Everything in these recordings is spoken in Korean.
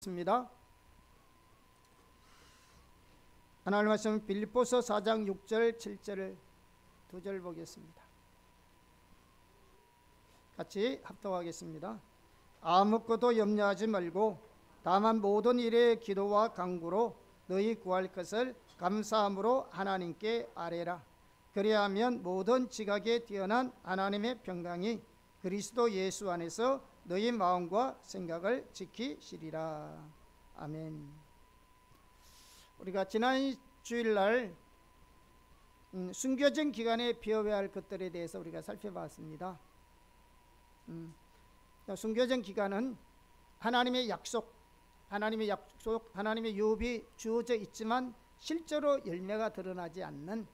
습니다. 하나님 말씀 빌립보서 4장 6절 7절 두 절 보겠습니다. 같이 합독하겠습니다. 아무것도 염려하지 말고 다만 모든 일에 기도와 간구로 너희 구할 것을 감사함으로 하나님께 아뢰라. 그리하면 모든 지각에 뛰어난 하나님의 평강이 그리스도 예수 안에서 너희 마음과 생각을 지키시리라. 아멘. 우리가 지난 주일날 순교전 기간에 배워야 할 것들에 대해서 우리가 살펴봤습니다. 순교전 기간은 하나님의 약속, 하나님의 유업이 주어져 있지만 실제로 열매가 드러나지 않는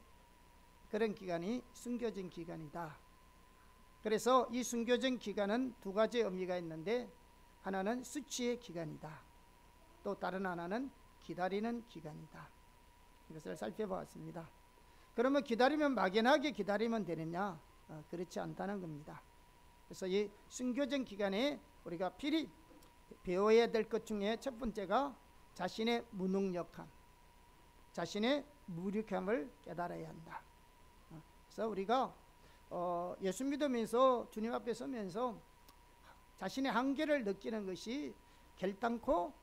그런 기간이 순교전 기간이다. 그래서 이 순교전 기간은 두 가지 의미가 있는데, 하나는 수치의 기간이다, 또 다른 하나는 기다리는 기간이다. 이것을 살펴보았습니다. 그러면 기다리면 막연하게 기다리면 되느냐? 그렇지 않다는 겁니다. 그래서 이 순교전 기간에 우리가 필히 배워야 될 것 중에 첫 번째가 자신의 무능력함, 자신의 무력함을 깨달아야 한다. 그래서 우리가 예수 믿으면서 주님 앞에 서면서 자신의 한계를 느끼는 것이 결단코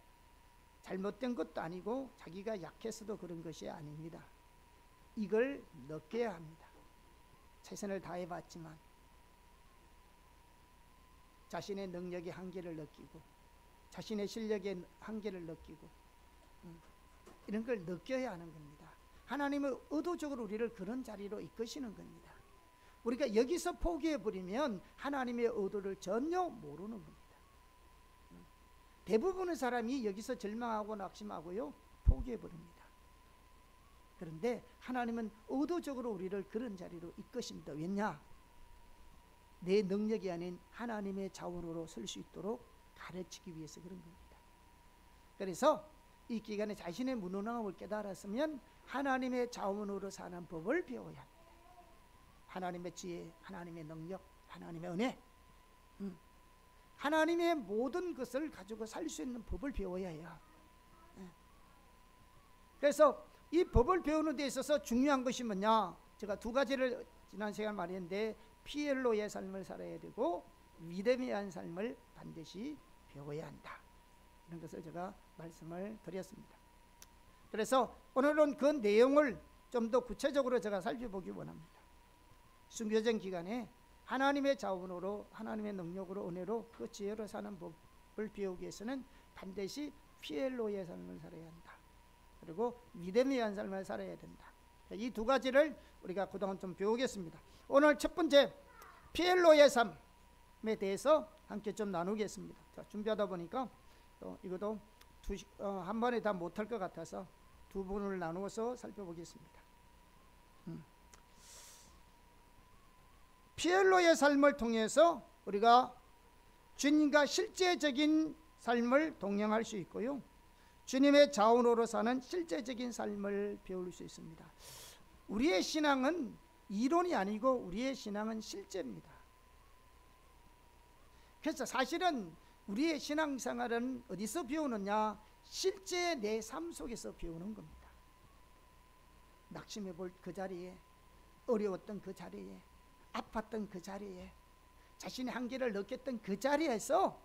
잘못된 것도 아니고 자기가 약해서도 그런 것이 아닙니다. 이걸 느껴야 합니다. 최선을 다해봤지만 자신의 능력의 한계를 느끼고 자신의 실력의 한계를 느끼고 이런 걸 느껴야 하는 겁니다. 하나님은 의도적으로 우리를 그런 자리로 이끄시는 겁니다. 우리가 여기서 포기해버리면 하나님의 의도를 전혀 모르는 겁니다. 대부분의 사람이 여기서 절망하고 낙심하고요, 포기해버립니다. 그런데 하나님은 의도적으로 우리를 그런 자리로 이끄십니다. 왜냐? 내 능력이 아닌 하나님의 자원으로 설 수 있도록 가르치기 위해서 그런 겁니다. 그래서 이 기간에 자신의 무능함을 깨달았으면 하나님의 자원으로 사는 법을 배워야 합니다. 하나님의 지혜, 하나님의 능력, 하나님의 은혜, 하나님의 모든 것을 가지고 살 수 있는 법을 배워야 해요. 그래서 이 법을 배우는 데 있어서 중요한 것이 뭐냐? 제가 두 가지를 지난 시간 말했는데, 피엘로의 삶을 살아야 되고 믿음에 의한 삶을 반드시 배워야 한다. 이런 것을 제가 말씀을 드렸습니다. 그래서 오늘은 그 내용을 좀 더 구체적으로 제가 살펴보기 원합니다. 순교전 기간에 하나님의 자원으로, 하나님의 능력으로, 은혜로, 그 지혜로 사는 법을 배우기 위해서는 반드시 피엘로의 삶을 살아야 한다. 그리고 믿음에 의한 삶을 살아야 된다. 이 두 가지를 우리가 그동안 좀 배우겠습니다. 오늘 첫 번째 피엘로의 삶에 대해서 함께 좀 나누겠습니다. 자, 준비하다 보니까 또 이것도 한 번에 다 못할 것 같아서 두 분을 나누어서 살펴보겠습니다. 피엘로의 삶을 통해서 우리가 주님과 실제적인 삶을 동행할 수 있고요, 주님의 자원으로 사는 실제적인 삶을 배울 수 있습니다. 우리의 신앙은 이론이 아니고 우리의 신앙은 실제입니다. 그래서 사실은 우리의 신앙생활은 어디서 배우느냐? 실제 내 삶 속에서 배우는 겁니다. 낙심해 볼 그 자리에, 어려웠던 그 자리에, 아팠던 그 자리에, 자신의 한계를 느꼈던 그 자리에서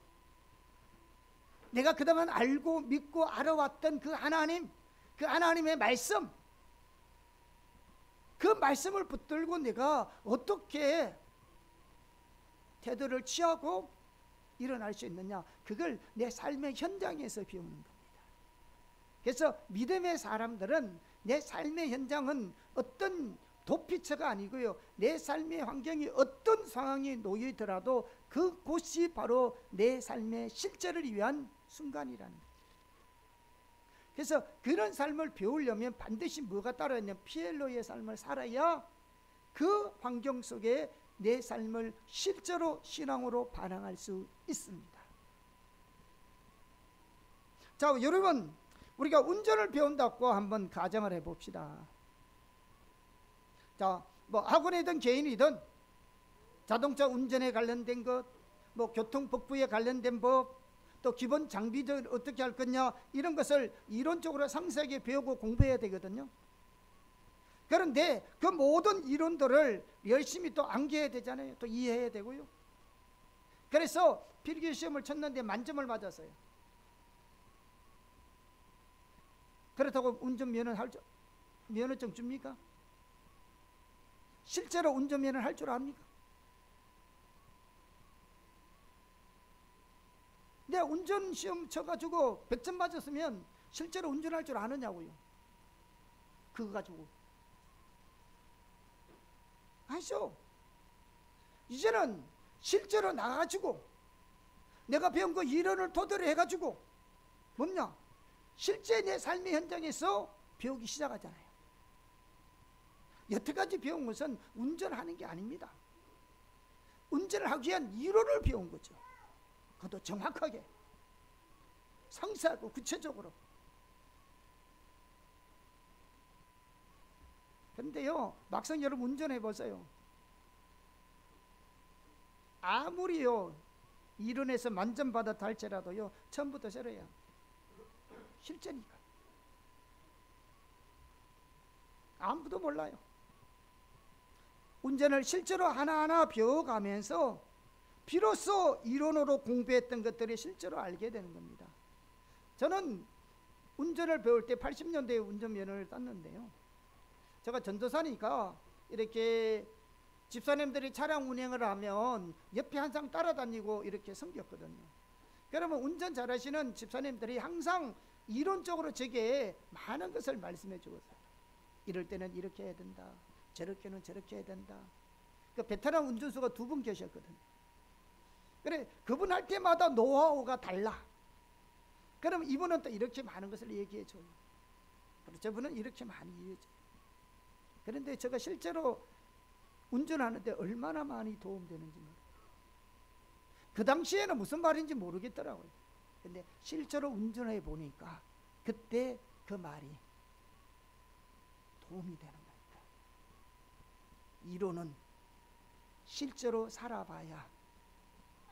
내가 그동안 알고 믿고 알아왔던 그 하나님, 그 하나님의 말씀, 그 말씀을 붙들고 내가 어떻게 태도를 취하고 일어날 수 있느냐? 그걸 내 삶의 현장에서 배우는 겁니다. 그래서 믿음의 사람들은 내 삶의 현장은 어떤 도피처가 아니고요, 내 삶의 환경이 어떤 상황이 놓이더라도 그곳이 바로 내 삶의 실제를 위한 순간이라는 거죠. 그래서 그런 삶을 배우려면 반드시 뭐가 따라야 하냐? 피엘로의 삶을 살아야 그 환경 속에 내 삶을 실제로 신앙으로 반응할 수 있습니다. 자, 여러분, 우리가 운전을 배운다고 한번 가정을 해봅시다. 자, 뭐 학원이든 개인이든 자동차 운전에 관련된 것, 뭐 교통법부에 관련된 법, 또 기본 장비들 어떻게 할 거냐, 이런 것을 이론적으로 상세하게 배우고 공부해야 되거든요. 그런데 그 모든 이론들을 열심히 또 암기해야 되잖아요. 또 이해해야 되고요. 그래서 필기시험을 쳤는데 만점을 맞았어요. 그렇다고 면허증 줍니까? 실제로 운전면허를 할 줄 압니까? 내가 운전시험 쳐가지고 100점 맞았으면 실제로 운전할 줄 아느냐고요. 그거 가지고. 아시죠? 이제는 실제로 나가가지고 내가 배운 거 이론을 토대로 해가지고 뭐냐? 실제 내 삶의 현장에서 배우기 시작하잖아요. 여태까지 배운 것은 운전하는 게 아닙니다. 운전을 하기 위한 이론을 배운 거죠. 그것도 정확하게, 상세하고 구체적으로. 그런데요, 막상 여러분 운전해 보세요. 아무리요 이론에서 만점 받았다 할지라도요, 처음부터 새로야. 실제니까. 아무도 몰라요. 운전을 실제로 하나하나 배워가면서 비로소 이론으로 공부했던 것들이 실제로 알게 되는 겁니다. 저는 운전을 배울 때 80년대에 운전면허를 땄는데요, 제가 전도사니까 이렇게 집사님들이 차량 운행을 하면 옆에 항상 따라다니고 이렇게 섬겼거든요. 그러면 운전 잘하시는 집사님들이 항상 이론적으로 제게 많은 것을 말씀해 주었어요. 이럴 때는 이렇게 해야 된다, 저렇게는 저렇게 해야 된다. 그 베테랑 운전수가 2분 계셨거든요. 그래, 그분 할 때마다 노하우가 달라. 그럼 이분은 또 이렇게 많은 것을 얘기해 줘요. 그리고 저분은 이렇게 많이 얘기해 줘요. 그런데 제가 실제로 운전하는데 얼마나 많이 도움되는지 모르겠어요. 그 당시에는 무슨 말인지 모르겠더라고요. 근데 실제로 운전해 보니까 그때 그 말이 도움이 되는 겁니다. 이론은 실제로 살아봐야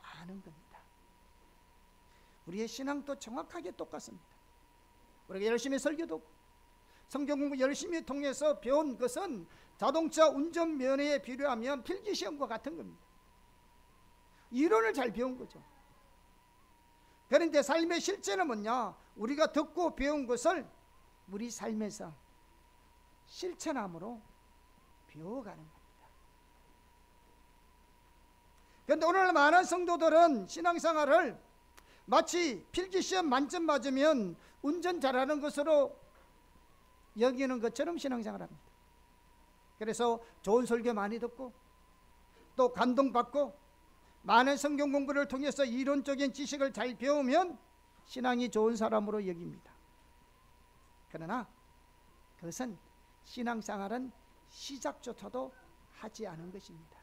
아는 겁니다. 우리의 신앙도 정확하게 똑같습니다. 우리가 열심히 설교도 성경 공부 열심히 통해서 배운 것은 자동차 운전면허에 필요하면 필기시험과 같은 겁니다. 이론을 잘 배운 거죠. 그런데 삶의 실제는 뭐냐? 우리가 듣고 배운 것을 우리 삶에서 실천함으로 배워가는 겁니다. 그런데 오늘 많은 성도들은 신앙생활을 마치 필기시험 만점 맞으면 운전 잘하는 것으로 여기는 것처럼 신앙생활합니다. 그래서 좋은 설교 많이 듣고 또 감동받고 많은 성경 공부를 통해서 이론적인 지식을 잘 배우면 신앙이 좋은 사람으로 여깁니다. 그러나 그것은 신앙생활은 시작조차도 하지 않은 것입니다.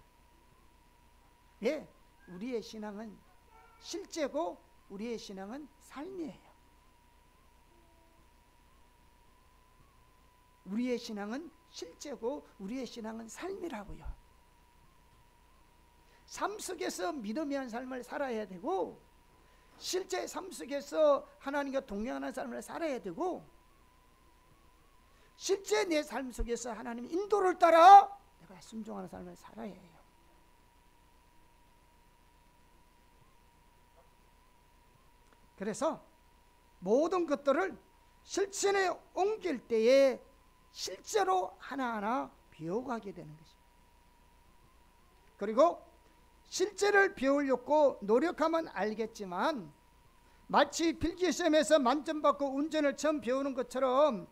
왜? 우리의 신앙은 실제고 우리의 신앙은 삶이에요. 우리의 신앙은 실제고 우리의 신앙은 삶이라고요. 삶 속에서 믿음의 한 삶을 살아야 되고 실제 삶 속에서 하나님과 동행하는 삶을 살아야 되고 실제 내 삶 속에서 하나님의 인도를 따라 내가 순종하는 삶을 살아야 해요. 그래서 모든 것들을 실천에 옮길 때에 실제로 하나하나 배워가게 되는 것입니다. 그리고 실제를 배우려고 노력하면 알겠지만 마치 필기시험에서 만점 받고 운전을 처음 배우는 것처럼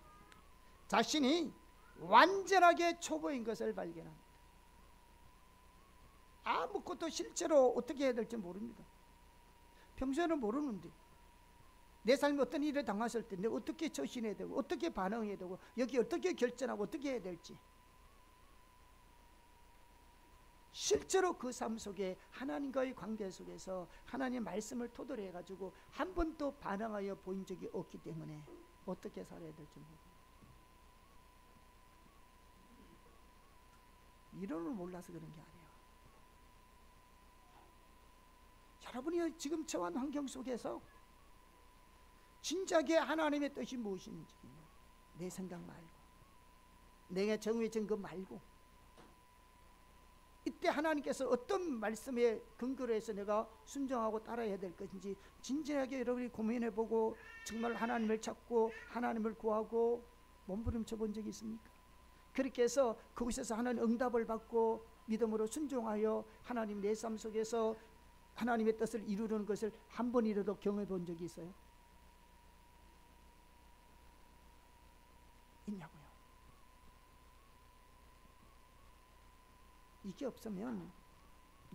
자신이 완전하게 초보인 것을 발견합니다. 아무것도 실제로 어떻게 해야 될지 모릅니다. 평소에는 모르는데 내 삶에 어떤 일을 당했을 때 내가 어떻게 처신해야 되고 어떻게 반응해야 되고 여기 어떻게 결정하고 어떻게 해야 될지 실제로 그 삶 속에 하나님과의 관계 속에서 하나님의 말씀을 토대로 해가지고 한 번도 반응하여 보인 적이 없기 때문에 어떻게 살아야 될지 모릅니다. 이론을 몰라서 그런 게 아니에요. 여러분이 지금 처한 환경 속에서 진작에 하나님의 뜻이 무엇인지 내 생각 말고, 내가 정해진 것 말고, 이때 하나님께서 어떤 말씀에 근거로 해서 내가 순종하고 따라야 될 것인지 진지하게 여러분이 고민해보고 정말 하나님을 찾고 하나님을 구하고 몸부림쳐 본 적이 있습니까? 그렇게 해서 그곳에서 하나님 응답을 받고 믿음으로 순종하여 하나님 내 삶 속에서 하나님의 뜻을 이루는 것을 한 번이라도 경험해 본 적이 있어요? 있냐고요? 이게 없으면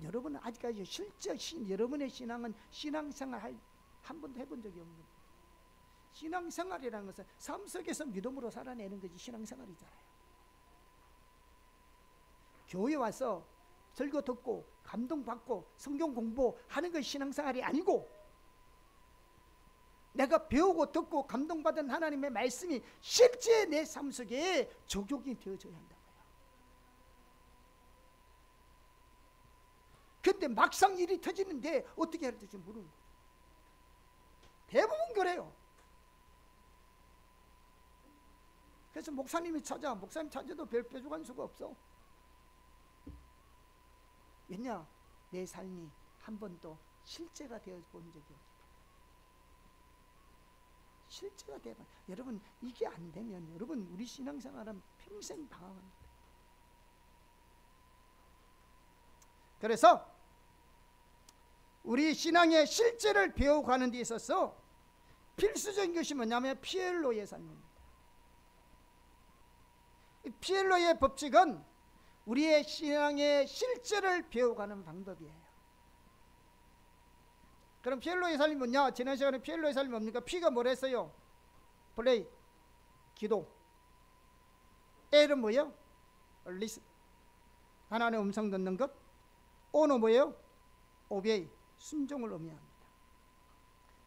여러분은 아직까지 실제 여러분의 신앙은 신앙생활 한 번도 해본 적이 없는 거예요. 신앙생활이라는 것은 삶 속에서 믿음으로 살아내는 것이 신앙생활이잖아요. 교회 와서 설교 듣고 감동받고 성경 공부하는 것이 신앙생활이 아니고, 내가 배우고 듣고 감동받은 하나님의 말씀이 실제 내 삶 속에 적용이 되어져야 한다고요. 근데 막상 일이 터지는데 어떻게 해야 될지 모르는 거예요. 대부분 그래요. 그래서 목사님 찾아도 별 뾰족한 수가 없어. 왜냐? 내 삶이 한 번도 실제가 되어 본 적이 없기 때문에. 실제가 되면, 여러분 이게 안 되면 여러분 우리 신앙생활은 평생 방황합니다. 그래서 우리 신앙의 실제를 배워가는 데 있어서 필수적인 것이 뭐냐면 피엘로의 삶입니다. 피엘로의 법칙은 우리의 신앙의 실제를 배워가는 방법이에요. 그럼 피엘로의 삶이 뭐냐? 지난 시간에 피엘로의 삶이 뭡니까? P가 뭐랬어요? 플레이, 기도. L은 뭐예요? 리슨, 하나님의 음성 듣는 것. O는 뭐예요? 오베이, 순종을 의미합니다.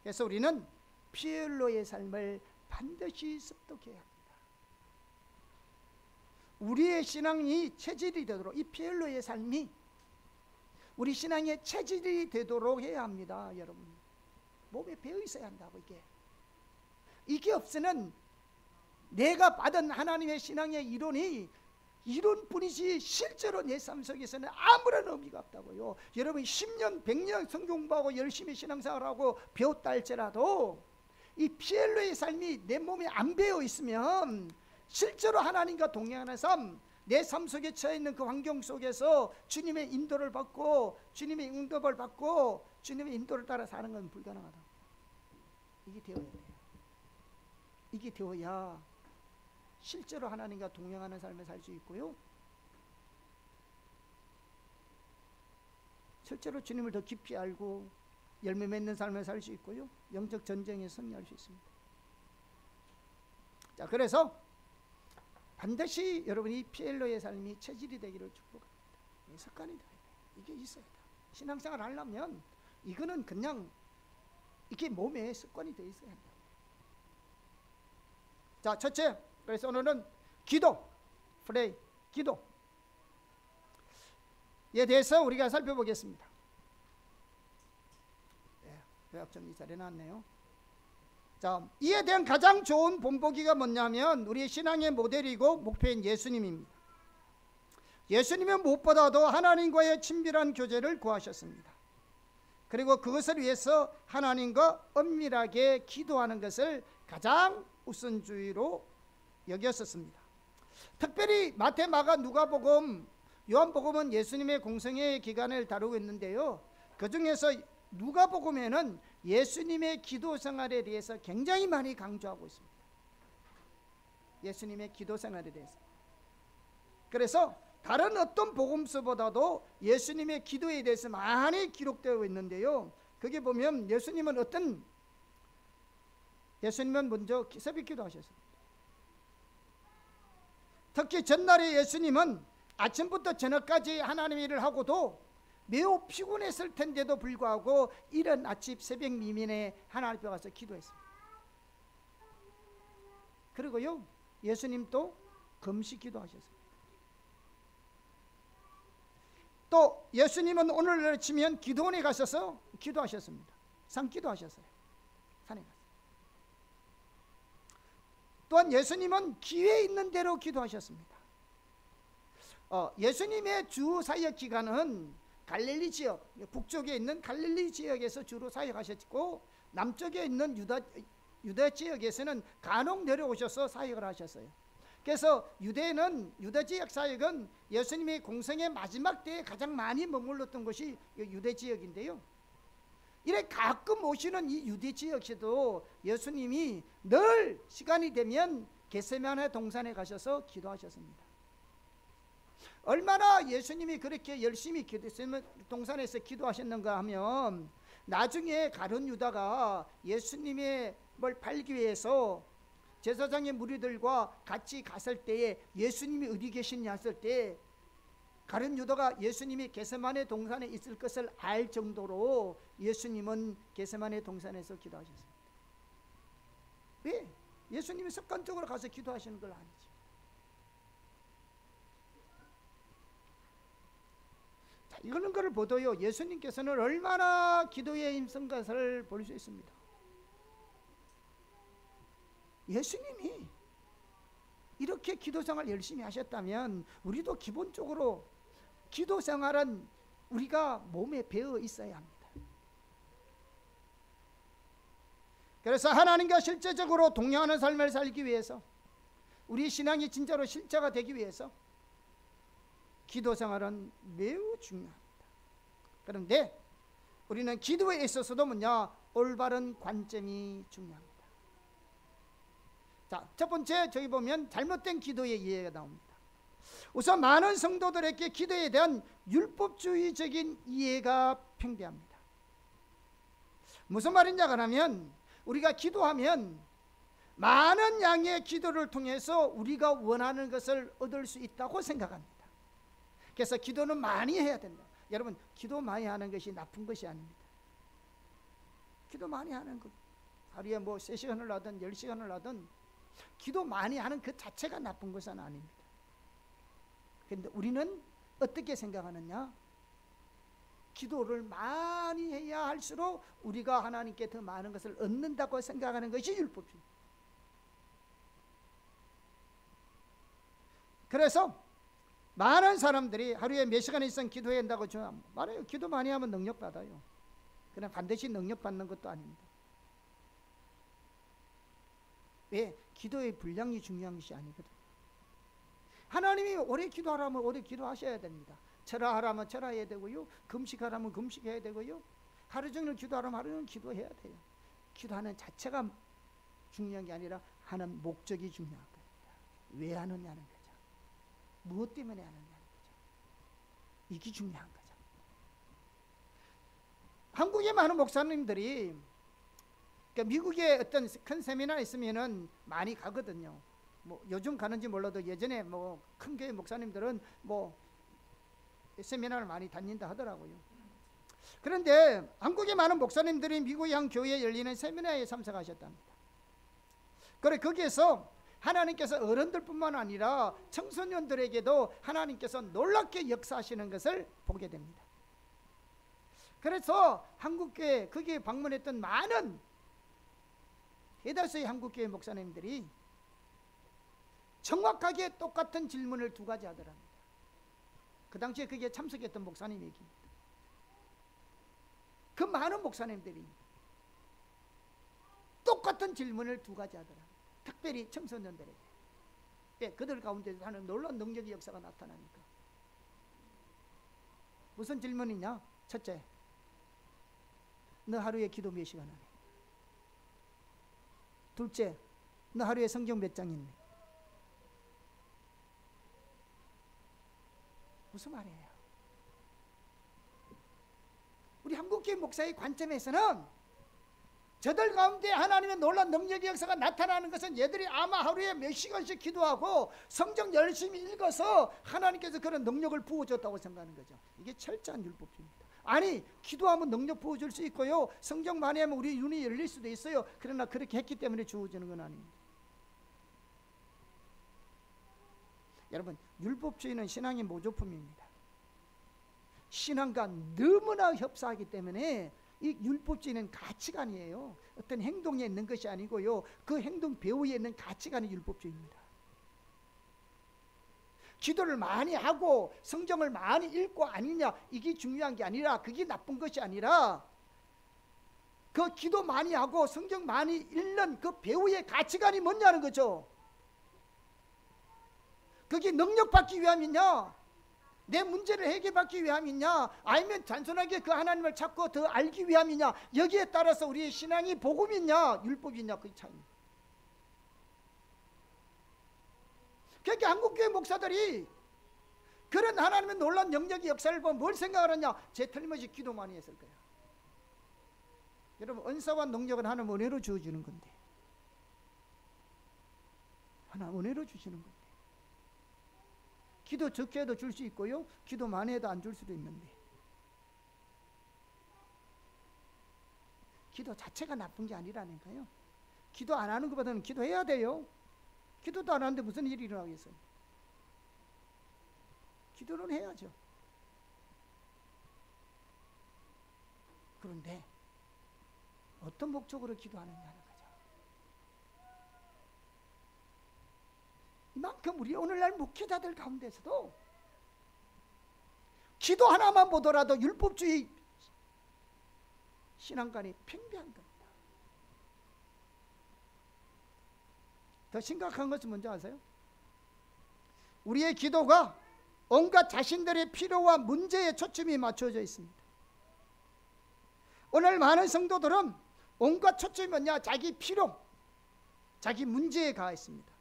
그래서 우리는 피엘로의 삶을 반드시 습득해야 합니다. 우리의 신앙이 체질이 되도록, 이 피엘로의 삶이 우리 신앙의 체질이 되도록 해야 합니다. 여러분 몸에 배어 있어야 한다고. 이게 없으면 내가 받은 하나님의 신앙의 이론이 이론뿐이지 실제로 내 삶 속에서는 아무런 의미가 없다고요. 여러분 10년 100년 성경 공부하고 열심히 신앙생활하고 배웠다 할지라도 이 피엘로의 삶이 내 몸에 안 배어 있으면 실제로 하나님과 동행하는 삶, 내 삶 속에 처해 있는 그 환경 속에서 주님의 인도를 받고 주님의 응답을 받고 주님의 인도를 따라 사는 건 불가능하다. 이게 되어야 돼요. 이게 되어야 실제로 하나님과 동행하는 삶을 살 수 있고요, 실제로 주님을 더 깊이 알고 열매 맺는 삶을 살 수 있고요, 영적 전쟁에 승리할 수 있습니다. 자, 그래서 반드시 여러분이 피엘로의 삶이 체질이 되기를 축복합니다. 습관이 돼야 돼요. 이게 있어야 돼요. 신앙생활 하려면 이거는 그냥 이게 몸에 습관이 되어 있어야 한다. 자, 첫째, 그래서 오늘은 기도, 프레이, 기도에 대해서 우리가 살펴보겠습니다. 요약 정리 잘 해놨네요. 자, 이에 대한 가장 좋은 본보기가 뭐냐면 우리의 신앙의 모델이고 목표인 예수님입니다. 예수님은 무엇보다도 하나님과의 친밀한 교제를 구하셨습니다. 그리고 그것을 위해서 하나님과 엄밀하게 기도하는 것을 가장 우선주의로 여겼었습니다. 특별히 마태, 마가, 누가복음, 요한복음은 예수님의 공생애 기간을 다루고 있는데요, 그 중에서 누가복음에는 예수님의 기도 생활에 대해서 굉장히 많이 강조하고 있습니다. 예수님의 기도 생활에 대해서. 그래서 다른 어떤 복음서보다도 예수님의 기도에 대해서 많이 기록되어 있는데요, 거기 보면 예수님은 먼저 새벽 기도하셨습니다. 특히 전날에 예수님은 아침부터 저녁까지 하나님의 일을 하고도 매우 피곤했을 텐데도 불구하고 이른 아침 새벽 미민에 하나님 앞에 가서 기도했습니다. 그리고요, 예수님도 금식 기도하셨습니다. 또 예수님은 오늘 아침면 기도원에 가셔서 기도하셨습니다. 산기도하셨어요. 산에 가서. 또한 예수님은 기회 있는 대로 기도하셨습니다. 예수님의 주 사역 기간은 갈릴리 지역, 북쪽에 있는 갈릴리 지역에서 주로 사역하셨고, 남쪽에 있는 유다 지역에서는 간혹 내려오셔서 사역을 하셨어요. 그래서 유다 지역 사역은 예수님의 공생의 마지막 때에 가장 많이 머물렀던 곳이 유대 지역인데요. 이래 가끔 오시는 이 유대 지역에도 예수님이 늘 시간이 되면 겟세마네 동산에 가셔서 기도하셨습니다. 얼마나 예수님이 그렇게 열심히 겟세마네 동산에서 기도하셨는가 하면, 나중에 가룟 유다가 예수님의 뭘 팔기 위해서 제사장의 무리들과 같이 갔을 때에 예수님이 어디 계시냐 했을 때, 가룟 유다가 예수님이 겟세마네 동산에 있을 것을 알 정도로 예수님은 겟세마네 동산에서 기도하셨습니다. 왜? 예수님이 습관적으로 가서 기도하시는 걸 아니죠. 자, 이런 것을 보도요, 예수님께서는 얼마나 기도에 힘쓴 것을 볼 수 있습니다. 예수님이 이렇게 기도 생활 열심히 하셨다면 우리도 기본적으로 기도 생활은 우리가 몸에 배어 있어야 합니다. 그래서 하나님과 실제적으로 동행하는 삶을 살기 위해서, 우리 신앙이 진짜로 실제가 되기 위해서 기도 생활은 매우 중요합니다. 그런데 우리는 기도에 있어서도 올바른 관점이 중요합니다. 자, 첫 번째, 저기 보면 잘못된 기도의 이해가 나옵니다. 우선 많은 성도들에게 기도에 대한 율법주의적인 이해가 팽배합니다. 무슨 말이냐 하면, 우리가 기도하면 많은 양의 기도를 통해서 우리가 원하는 것을 얻을 수 있다고 생각합니다. 그래서 기도는 많이 해야 된다. 여러분, 기도 많이 하는 것이 나쁜 것이 아닙니다. 기도 많이 하는 것, 하루에 3시간을 하든 10시간을 하든 기도 많이 하는 그 자체가 나쁜 것은 아닙니다. 그런데 우리는 어떻게 생각하느냐? 기도를 많이 해야 할수록 우리가 하나님께 더 많은 것을 얻는다고 생각하는 것이 율법주의입니다. 그래서 많은 사람들이 하루에 몇 시간 이상 기도해야 한다고 말해요. 기도 많이 하면 능력받아요. 그냥 반드시 능력받는 것도 아닙니다. 왜? 기도의 분량이 중요한 것이 아니거든요. 하나님이 오래 기도하라면 오래 기도하셔야 됩니다. 절하라면 절해야 되고요, 금식하라면 금식해야 되고요, 하루 종일 기도하라면 하루 종일 기도해야 돼요. 기도하는 자체가 중요한 게 아니라 하는 목적이 중요한 겁니다. 왜 하느냐는 거죠. 무엇 때문에 하느냐는 거죠. 이게 중요한 거죠. 한국의 많은 목사님들이, 미국에 어떤 큰 세미나 있으면은 많이 가거든요. 요즘 가는지 몰라도 예전에 큰 교회 목사님들은 세미나를 많이 다닌다 하더라고요. 그런데 한국의 많은 목사님들이 미국의 한 교회에 열리는 세미나에 참석하셨답니다. 그래, 거기에서 하나님께서 어른들뿐만 아니라 청소년들에게도 하나님께서 놀랍게 역사하시는 것을 보게 됩니다. 그래서 한국교회, 거기에 방문했던 많은 대다수의 한국교회 목사님들이 정확하게 똑같은 질문을 2가지 하더랍니다. 그 당시에 거기에 참석했던 목사님 얘기입니다. 그 많은 목사님들이 똑같은 질문을 2가지 하더랍니다. 특별히 청소년들에게. 왜? 그들 가운데 하는 놀라운 능력의 역사가 나타나니까. 무슨 질문이냐? 첫째, 너 하루에 기도 몇 시간 하니? 둘째, 너 하루에 성경 몇 장 읽니? 무슨 말이에요? 우리 한국교회 목사의 관점에서는 저들 가운데 하나님의 놀라운 능력의 역사가 나타나는 것은 얘들이 아마 하루에 몇 시간씩 기도하고 성경 열심히 읽어서 하나님께서 그런 능력을 부어줬다고 생각하는 거죠. 이게 철저한 율법주의입니다. 아니, 기도하면 능력 부어줄 수 있고요, 성경 많이 하면 우리 눈이 열릴 수도 있어요. 그러나 그렇게 했기 때문에 주어지는 건 아닙니다. 여러분, 율법주의는 신앙의 모조품입니다. 신앙과 너무나 흡사하기 때문에 이 율법주의는 가치관이에요. 어떤 행동에 있는 것이 아니고요. 그 행동 배후에 있는 가치관이 율법주의입니다. 기도를 많이 하고 성경을 많이 읽고 아니냐, 이게 중요한 게 아니라, 그게 나쁜 것이 아니라, 그 기도 많이 하고 성경 많이 읽는 그 배후의 가치관이 뭐냐는 거죠. 그게 능력받기 위함이냐, 내 문제를 해결받기 위함이냐, 아니면 단순하게 그 하나님을 찾고 더 알기 위함이냐, 여기에 따라서 우리의 신앙이 복음이냐 율법이냐, 그 차이입니다. 그러니까 한국교회 목사들이 그런 하나님의 놀라운 영역의 역사를 보면 뭘 생각을 하냐, 제 틀림없이 기도 많이 했을 거야. 여러분, 은사와 능력은 하나님 은혜로 주어주는 건데, 하나님 은혜로 주시는 건데, 기도 적게 해도 줄 수 있고요, 기도 많이 해도 안 줄 수도 있는데, 기도 자체가 나쁜 게 아니라니까요. 기도 안 하는 것보다는 기도해야 돼요. 기도도 안 하는데 무슨 일이 일어나겠어요? 기도는 해야죠. 그런데 어떤 목적으로 기도하느냐는 거죠. 이만큼 우리 오늘날 목회자들 가운데서도 기도 하나만 보더라도 율법주의 신앙관이 팽배한 겁니다. 더 심각한 것은 뭔지 아세요? 우리의 기도가 온갖 자신들의 필요와 문제에 초점이 맞춰져 있습니다. 오늘 많은 성도들은 온갖 초점이 뭐냐? 자기 필요, 자기 문제에 가 있습니다.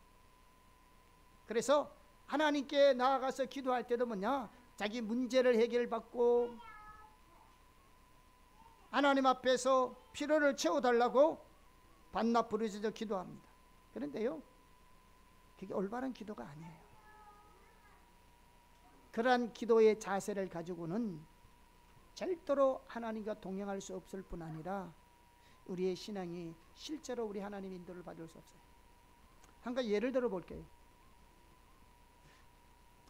그래서 하나님께 나아가서 기도할 때도 뭐냐? 자기 문제를 해결받고 하나님 앞에서 필요를 채워달라고 반납 부르짖어 기도합니다. 그런데요, 그게 올바른 기도가 아니에요. 그러한 기도의 자세를 가지고는 절대로 하나님과 동행할 수 없을 뿐 아니라 우리의 신앙이 실제로 우리 하나님 인도를 받을 수 없어요. 한 가지 예를 들어 볼게요.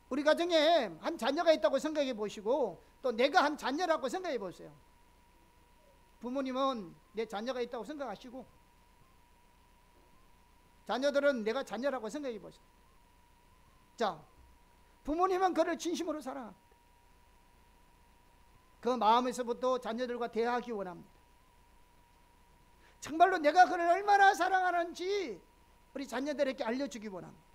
우리 가정에 한 자녀가 있다고 생각해 보시고, 또 내가 한 자녀라고 생각해 보세요. 부모님은 내 자녀가 있다고 생각하시고, 자녀들은 내가 자녀라고 생각해 보세요. 자, 부모님은 그를 진심으로 사랑합니다. 그 마음에서부터 자녀들과 대화하기 원합니다. 정말로 내가 그를 얼마나 사랑하는지 우리 자녀들에게 알려주기 원합니다.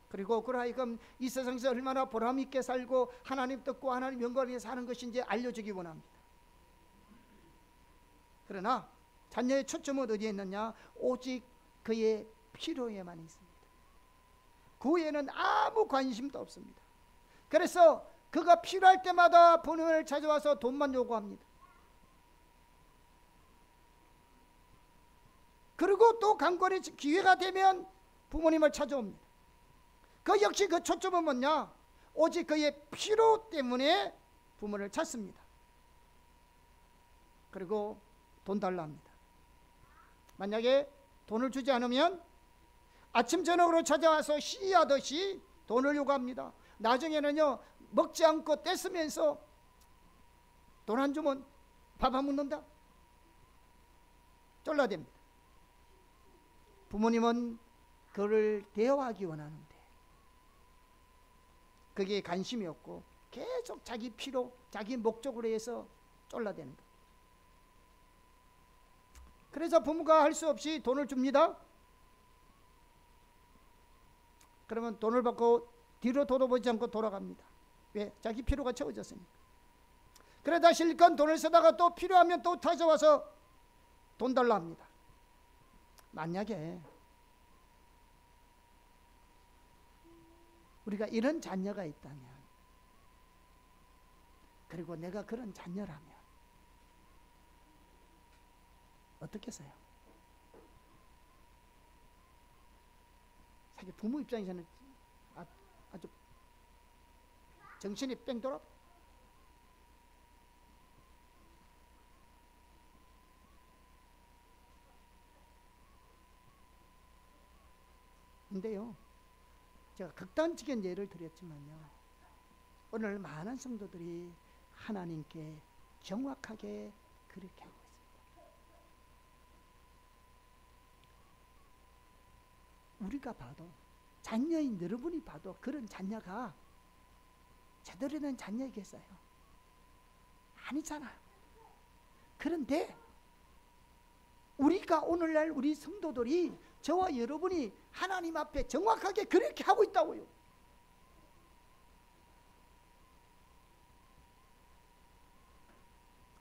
그리고 그러하여금 이 세상에서 얼마나 보람있게 살고 하나님 뜻고 하나님 영광을 위해 사는 것인지 알려주기 원합니다. 그러나 자녀의 초점은 어디에 있느냐? 오직 그의 필요에만 있습니다. 그 외에는 아무 관심도 없습니다. 그래서 그가 필요할 때마다 부모님을 찾아와서 돈만 요구합니다. 그리고 또 간간히 기회가 되면 부모님을 찾아옵니다. 그 역시 그 초점은 뭐냐? 오직 그의 필요 때문에 부모를 찾습니다. 그리고 돈 달라 합니다. 만약에 돈을 주지 않으면 아침 저녁으로 찾아와서 시위하듯이 돈을 요구합니다. 나중에는요, 먹지 않고 떼쓰면서 돈 안 주면 밥 안 먹는다, 쫄라댑니다. 부모님은 그를 대화하기 원하는데 그게 관심이 없고 계속 자기 필요, 자기 목적으로 해서 쫄라대는 거예요. 그래서 부모가 할 수 없이 돈을 줍니다. 그러면 돈을 받고 뒤로 돌아보지 않고 돌아갑니다. 왜? 자기 필요가 채워졌으니까. 그러다 실컷 돈을 쓰다가 또 필요하면 또 찾아와서 돈 달라 합니다. 만약에 우리가 이런 자녀가 있다면, 그리고 내가 그런 자녀라면 어떻겠어요? 사실 부모 입장에서는 아주 정신이 뺑 돌아. 근데요, 제가 극단적인 예를 드렸지만요, 오늘 많은 성도들이 하나님께 정확하게 그렇게 하고 있습니다. 우리가 봐도, 자녀인 여러분이 봐도 그런 자녀가 제대로 된 자녀이겠어요? 아니잖아. 그런데 우리가 오늘날 우리 성도들이, 저와 여러분이 하나님 앞에 정확하게 그렇게 하고 있다고요.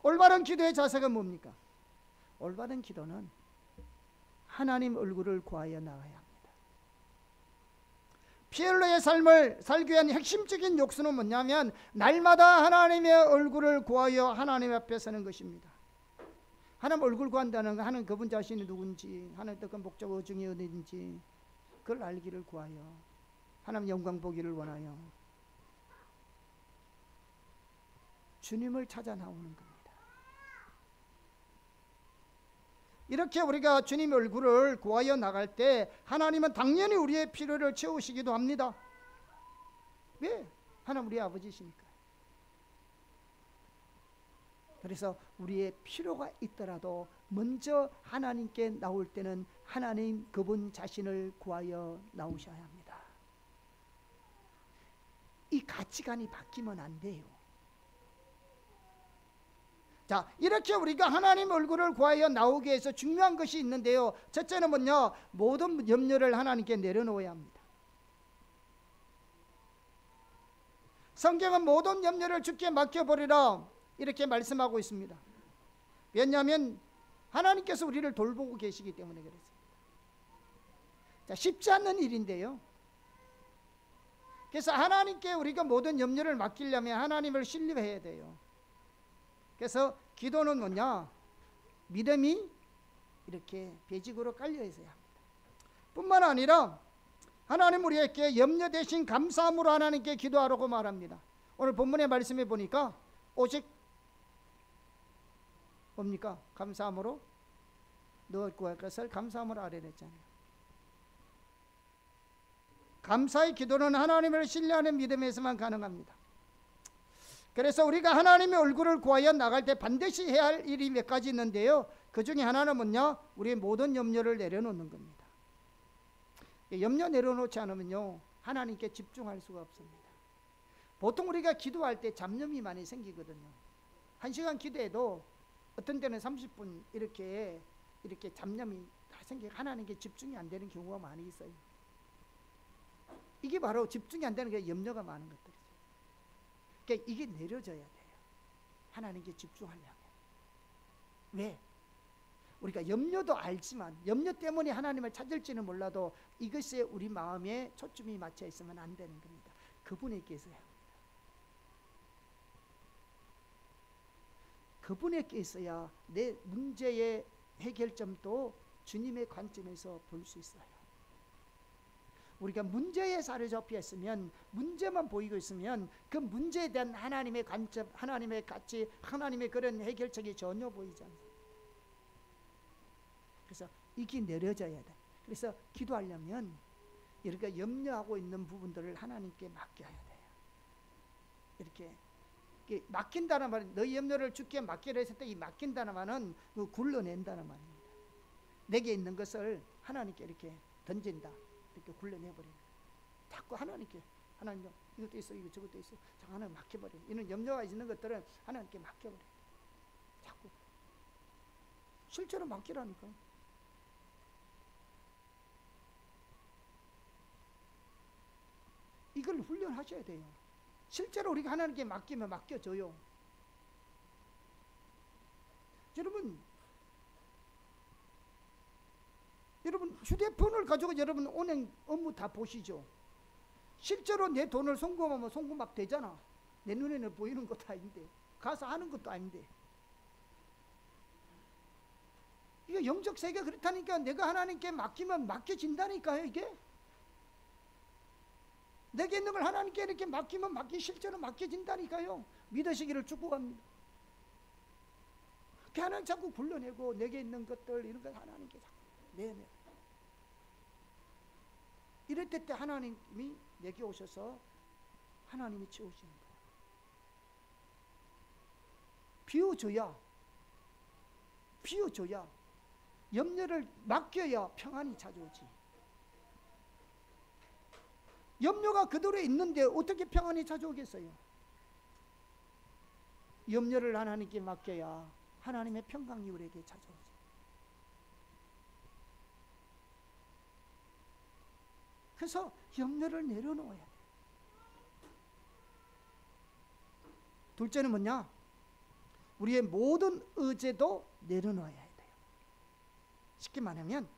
올바른 기도의 자세가 뭡니까? 올바른 기도는 하나님 얼굴을 구하여 나가야 합니다. 피엘로의 삶을 살기 위한 핵심적인 욕구는 뭐냐면, 날마다 하나님의 얼굴을 구하여 하나님 앞에 서는 것입니다. 하나님 얼굴 구한다는 거, 하나님 그분 자신이 누군지, 하나님 뜻과 목적 의중이 어딘지 그걸 알기를 구하여 하나님 영광 보기를 원하여 주님을 찾아 나오는 겁니다. 이렇게 우리가 주님의 얼굴을 구하여 나갈 때 하나님은 당연히 우리의 필요를 채우시기도 합니다. 왜? 하나님 우리 아버지시니까. 그래서 우리의 필요가 있더라도 먼저 하나님께 나올 때는 하나님 그분 자신을 구하여 나오셔야 합니다. 이 가치관이 바뀌면 안 돼요. 자, 이렇게 우리가 하나님 얼굴을 구하여 나오기 위해서 중요한 것이 있는데요. 첫째는 뭐냐? 모든 염려를 하나님께 내려놓아야 합니다. 성경은 모든 염려를 주께 맡겨버리라 이렇게 말씀하고 있습니다. 왜냐하면 하나님께서 우리를 돌보고 계시기 때문에 그렇습니다. 자, 쉽지 않는 일인데요. 그래서 하나님께 우리가 모든 염려를 맡기려면 하나님을 신뢰해야 돼요. 그래서 기도는 뭐냐? 믿음이 이렇게 배직으로 깔려 있어야 합니다. 뿐만 아니라 하나님 우리에게 염려 대신 감사함으로 하나님께 기도하라고 말합니다. 오늘 본문의 말씀에 보니까 오직 뭡니까? 감사함으로 너 구할 것을 감사함으로 하라 했잖아요. 감사의 기도는 하나님을 신뢰하는 믿음에서만 가능합니다. 그래서 우리가 하나님의 얼굴을 구하여 나갈 때 반드시 해야 할 일이 몇 가지 있는데요. 그 중에 하나는 뭐냐? 우리의 모든 염려를 내려놓는 겁니다. 염려 내려놓지 않으면요, 하나님께 집중할 수가 없습니다. 보통 우리가 기도할 때 잡념이 많이 생기거든요. 1시간 기도해도 어떤 때는 30분 이렇게 잡념이 다 생기고 하나님께 집중이 안 되는 경우가 많이 있어요. 이게 바로 집중이 안 되는 게 염려가 많은 것들이죠. 그러니까 이게 내려져야 돼요. 하나님께 집중하려면. 왜? 우리가 염려도 알지만 염려 때문에 하나님을 찾을지는 몰라도 이것에 우리 마음에 초점이 맞춰 있으면 안 되는 겁니다. 그분에게 있어야 합니다. 그분에게 있어야 내 문제의 해결점도 주님의 관점에서 볼 수 있어요. 우리가 문제에 사로잡혀 있으면, 문제만 보이고 있으면 그 문제에 대한 하나님의 관점, 하나님의 가치, 하나님의 그런 해결책이 전혀 보이지 않습니다. 그래서 이게 내려져야 돼. 그래서 기도하려면 이렇게 염려하고 있는 부분들을 하나님께 맡겨야 돼요. 이렇게 맡긴다는 말은, 너희 염려를 주께 맡기라 했을 때 이 맡긴다는 말은 굴러낸다는 말입니다. 내게 있는 것을 하나님께 이렇게 던진다, 이렇게 굴러내버리는 거예요. 자꾸 하나님께, 하나님 이것도 있어, 이거 저것도 있어, 자 하나님 맡겨버려요. 이런 염려가 있는 것들은 하나님께 맡겨버려요. 자꾸 실제로 맡기라니까요. 이걸 훈련하셔야 돼요. 실제로 우리가 하나님께 맡기면 맡겨져요. 여러분 휴대폰을 가지고 여러분 은행 업무 다 보시죠. 실제로 내 돈을 송금하면 송금 막 되잖아. 내 눈에는 보이는 것도 아닌데, 가서 하는 것도 아닌데. 이게 영적 세계가 그렇다니까. 내가 하나님께 맡기면 맡겨진다니까요. 이게 내게 있는 걸 하나님께 이렇게 맡기면 실제로 맡겨진다니까요. 믿으시기를 축복합니다. 하나님 자꾸 굴러내고 내게 있는 것들 이런 걸 하나님께 자꾸 내내. 이럴 때 하나님이 내게 오셔서 하나님이 채우시는 거예요. 비워줘야 염려를 맡겨야 평안이 찾아오지. 염려가 그대로 있는데 어떻게 평안이 찾아오겠어요? 염려를 하나님께 맡겨야 하나님의 평강이 우리에게 찾아오지. 그래서 염려를 내려놓아야 돼. 둘째는 뭐냐? 우리의 모든 의제도 내려놓아야 돼요. 쉽게 말하면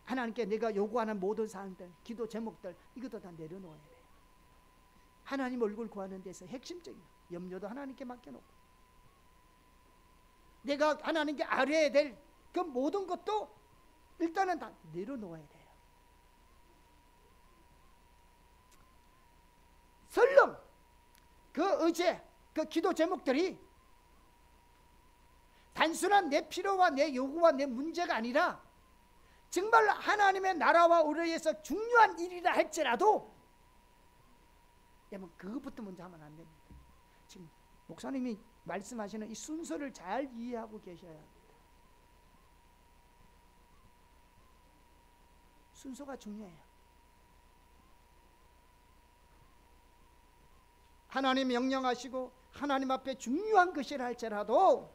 하나님께 내가 요구하는 모든 사항들, 기도 제목들 이것도 다 내려놓아야 돼요. 하나님 얼굴 구하는 데서 핵심적인 염려도 하나님께 맡겨놓고, 내가 하나님께 알아야 될 그 모든 것도 일단은 다 내려놓아야 돼요. 설령 그 의제, 그 기도 제목들이 단순한 내 필요와 내 요구와 내 문제가 아니라 정말 하나님의 나라와 우리를 위해서 중요한 일이라 할지라도 여러분 그것부터 먼저 하면 안 됩니다. 지금 목사님이 말씀하시는 이 순서를 잘 이해하고 계셔야 합니다. 순서가 중요해요. 하나님 명령하시고 하나님 앞에 중요한 것이라 할지라도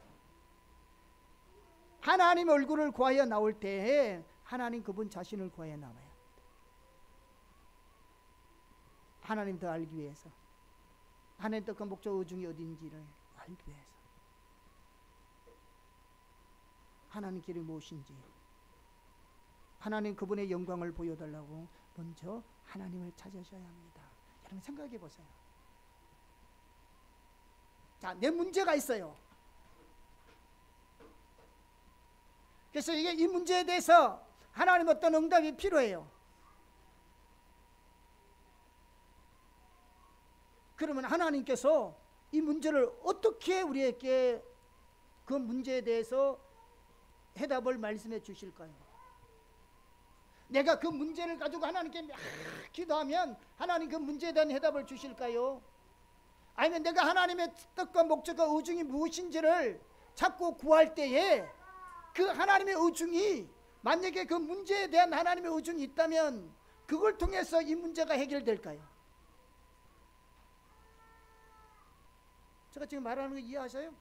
하나님 얼굴을 구하여 나올 때에 하나님 그분 자신을 구하여 나와야 합니다. 하나님 더 알기 위해서, 하나님 더 그 목적 의중이 어딘지를 알기 위해서, 하나님 길이 무엇인지, 하나님 그분의 영광을 보여달라고 먼저 하나님을 찾으셔야 합니다. 여러분 생각해 보세요. 자, 내 문제가 있어요. 그래서 이 문제에 대해서 하나님 어떤 응답이 필요해요. 그러면 하나님께서 이 문제를 어떻게 우리에게 그 문제에 대해서 해답을 말씀해 주실까요? 내가 그 문제를 가지고 하나님께 막 기도하면 하나님 그 문제에 대한 해답을 주실까요? 아니면 내가 하나님의 뜻과 목적과 의중이 무엇인지를 찾고 구할 때에 그 하나님의 의중이, 만약에 그 문제에 대한 하나님의 의중이 있다면 그걸 통해서 이 문제가 해결될까요? 제가 지금 말하는 거 이해하세요?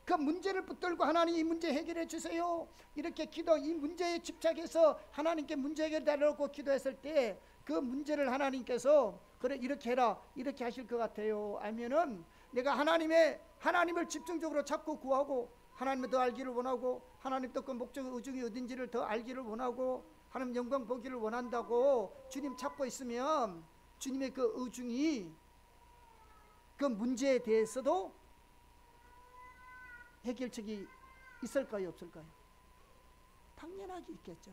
그 문제를 붙들고 하나님 이 문제 해결해 주세요, 이렇게 기도, 이 문제에 집착해서 하나님께 문제 해결달라고 기도했을 때 그 문제를 하나님께서 그래 이렇게 해라 이렇게 하실 것 같아요? 아니면은 내가 하나님을 집중적으로 찾고 구하고 하나님을 더 알기를 원하고 하나님 뜻과 목적 의중이 어딘지를 더 알기를 원하고 하나님 영광 보기를 원한다고 주님 찾고 있으면 주님의 그 의중이 그 문제에 대해서도 해결책이 있을까요, 없을까요? 당연하게 있겠죠.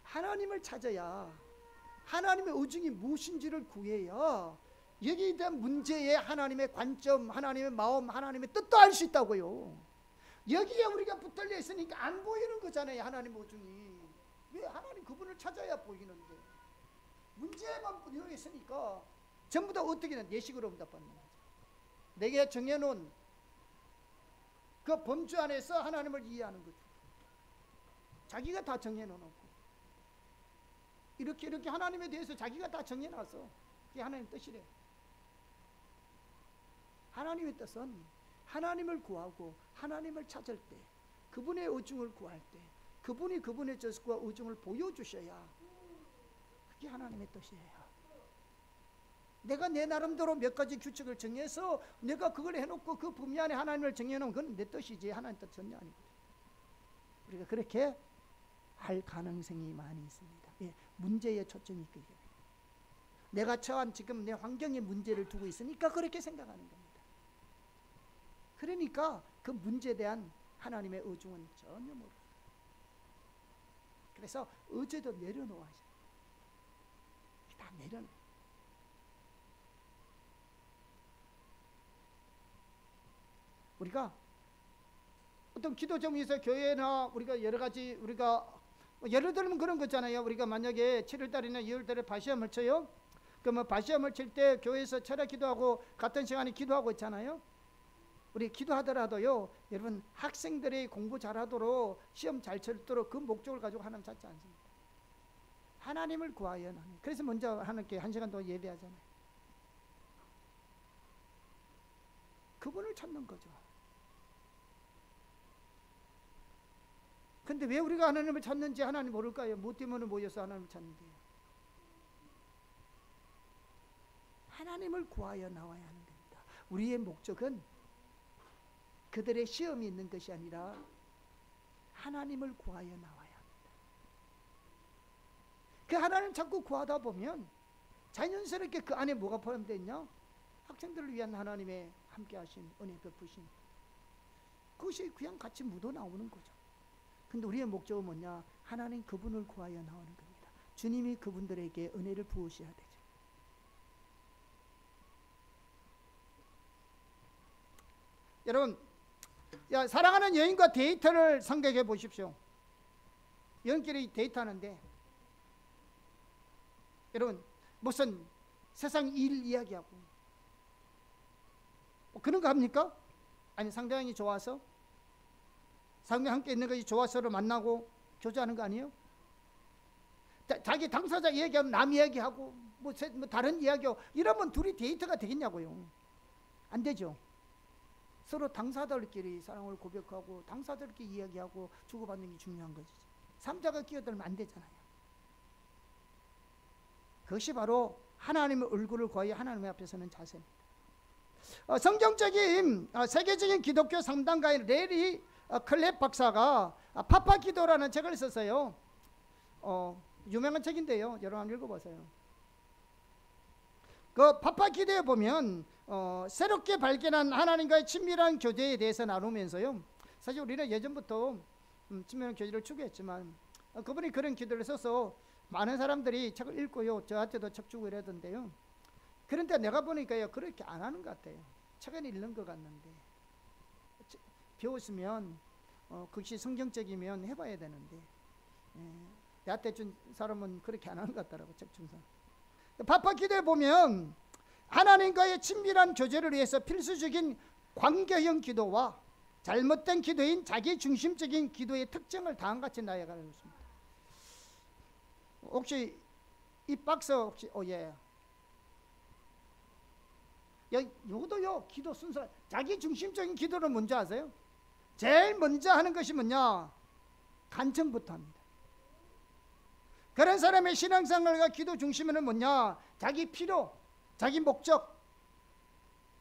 하나님을 찾아야, 하나님의 의중이 무엇인지를 구해야 여기에 대한 문제에 하나님의 관점, 하나님의 마음, 하나님의 뜻도 알 수 있다고요. 여기에 우리가 붙들려 있으니까 안 보이는 거잖아요. 하나님의 의중이. 왜? 하나님 그분을 찾아야 보이는데 문제에만 붙들려 있으니까 전부 다 어떻게 내 식으로 응답받는 거죠. 내게 정해놓은 그 범주 안에서 하나님을 이해하는 거죠. 자기가 다 정해놓고 이렇게 하나님에 대해서 자기가 다 정해놔서 그게 하나님 뜻이래. 하나님의 뜻은 하나님을 구하고 하나님을 찾을 때, 그분의 의중을 구할 때 그분이 그분의 뜻과 의중을 보여주셔야 그게 하나님의 뜻이에요. 내가 내 나름대로 몇 가지 규칙을 정해서 내가 그걸 해놓고 그 범위 안에 하나님을 정해놓은 건 내 뜻이지 하나님 뜻 전혀 아니거든. 우리가 그렇게 할 가능성이 많이 있습니다. 예, 문제에 초점이 있게 돼요. 내가 처한 지금 내 환경에 문제를 두고 있으니까 그렇게 생각하는 겁니다. 그러니까 그 문제에 대한 하나님의 의중은 전혀 모르고, 그래서 의제도 내려놓아야 돼요. 다 내려놓아. 우리가 어떤 기도 제목에서 교회나 우리가 여러 가지 우리가 예를 들면 그런 거잖아요. 우리가 만약에 7월달이나 2월달에 바시험을 쳐요. 그 뭐 바시험을 칠 때 교회에서 철학 기도하고 같은 시간에 기도하고 있잖아요. 우리 기도하더라도요, 여러분 학생들이 공부 잘하도록 시험 잘 치도록 그 목적을 가지고 하나님 찾지 않습니다. 하나님을 구하여 나는. 그래서 먼저 하나님께 1시간 동안 예배하잖아요. 그분을 찾는 거죠. 근데 왜 우리가 하나님을 찾는지 하나님 모를까요? 뭐 때문에 모여서 하나님을 찾는데요? 하나님을 구하여 나와야 하는 겁니다. 우리의 목적은 그들의 시험이 있는 것이 아니라 하나님을 구하여 나와야 합니다. 그 하나님 자꾸 구하다 보면 자연스럽게 그 안에 뭐가 포함되어 있냐? 학생들을 위한 하나님의 함께 하신 은혜 베푸심, 그것이 그냥 같이 묻어 나오는 거죠. 근데 우리의 목적은 뭐냐? 하나님 그분을 구하여 나오는 겁니다. 주님이 그분들에게 은혜를 부으셔야 되죠. 여러분, 사랑하는 여인과 데이트를 생각해 보십시오. 여인끼리 데이트하는데 여러분 무슨 세상 일 이야기하고 그런 거 합니까? 아니 상대방이 좋아서, 상대방 함께 있는 것이 좋아서를 만나고 교제하는 거 아니에요? 자기 당사자 이야기하면 남 이야기하고 뭐 다른 이야기하고 이러면 둘이 데이트가 되겠냐고요. 안 되죠. 서로 당사자들끼리 사랑을 고백하고 당사자들끼리 이야기하고 주고받는 게 중요한 것이지. 3자가 끼어들면 안 되잖아요. 그것이 바로 하나님의 얼굴을 구하여 하나님 앞에 서는 자세입니다. 성경적인 세계적인 기독교 상담가인 레리 클랩 박사가 파파 기도라는 책을 썼어요. 유명한 책인데요. 여러분 한번 읽어보세요. 그 파파 기도에 보면 새롭게 발견한 하나님과의 친밀한 교제에 대해서 나누면서요, 사실 우리는 예전부터 친밀한 교제를 추구했지만 그분이 그런 기도를 써서 많은 사람들이 책을 읽고요, 저한테도 책 주고 이러던데요. 그런데 내가 보니까요, 그렇게 안 하는 것 같아요. 책은 읽는 것 같는데 배웠으면 그것이 성경적이면 해봐야 되는데 나한테 준 사람은 그렇게 안 하는 것 같더라고. 책 준 사람. 파파 기도에 보면 하나님과의 친밀한 교제를 위해서 필수적인 관계형 기도와 잘못된 기도인 자기 중심적인 기도의 특징을 다음과 같이 나열하고 있습니다. 혹시 이 박스 혹시 요것도요, 기도 순서, 자기 중심적인 기도를 먼저 하세요. 제일 먼저 하는 것이 뭐냐? 간청부터 합니다. 그런 사람의 신앙생활과 기도 중심에는 뭐냐? 자기 필요, 자기 목적,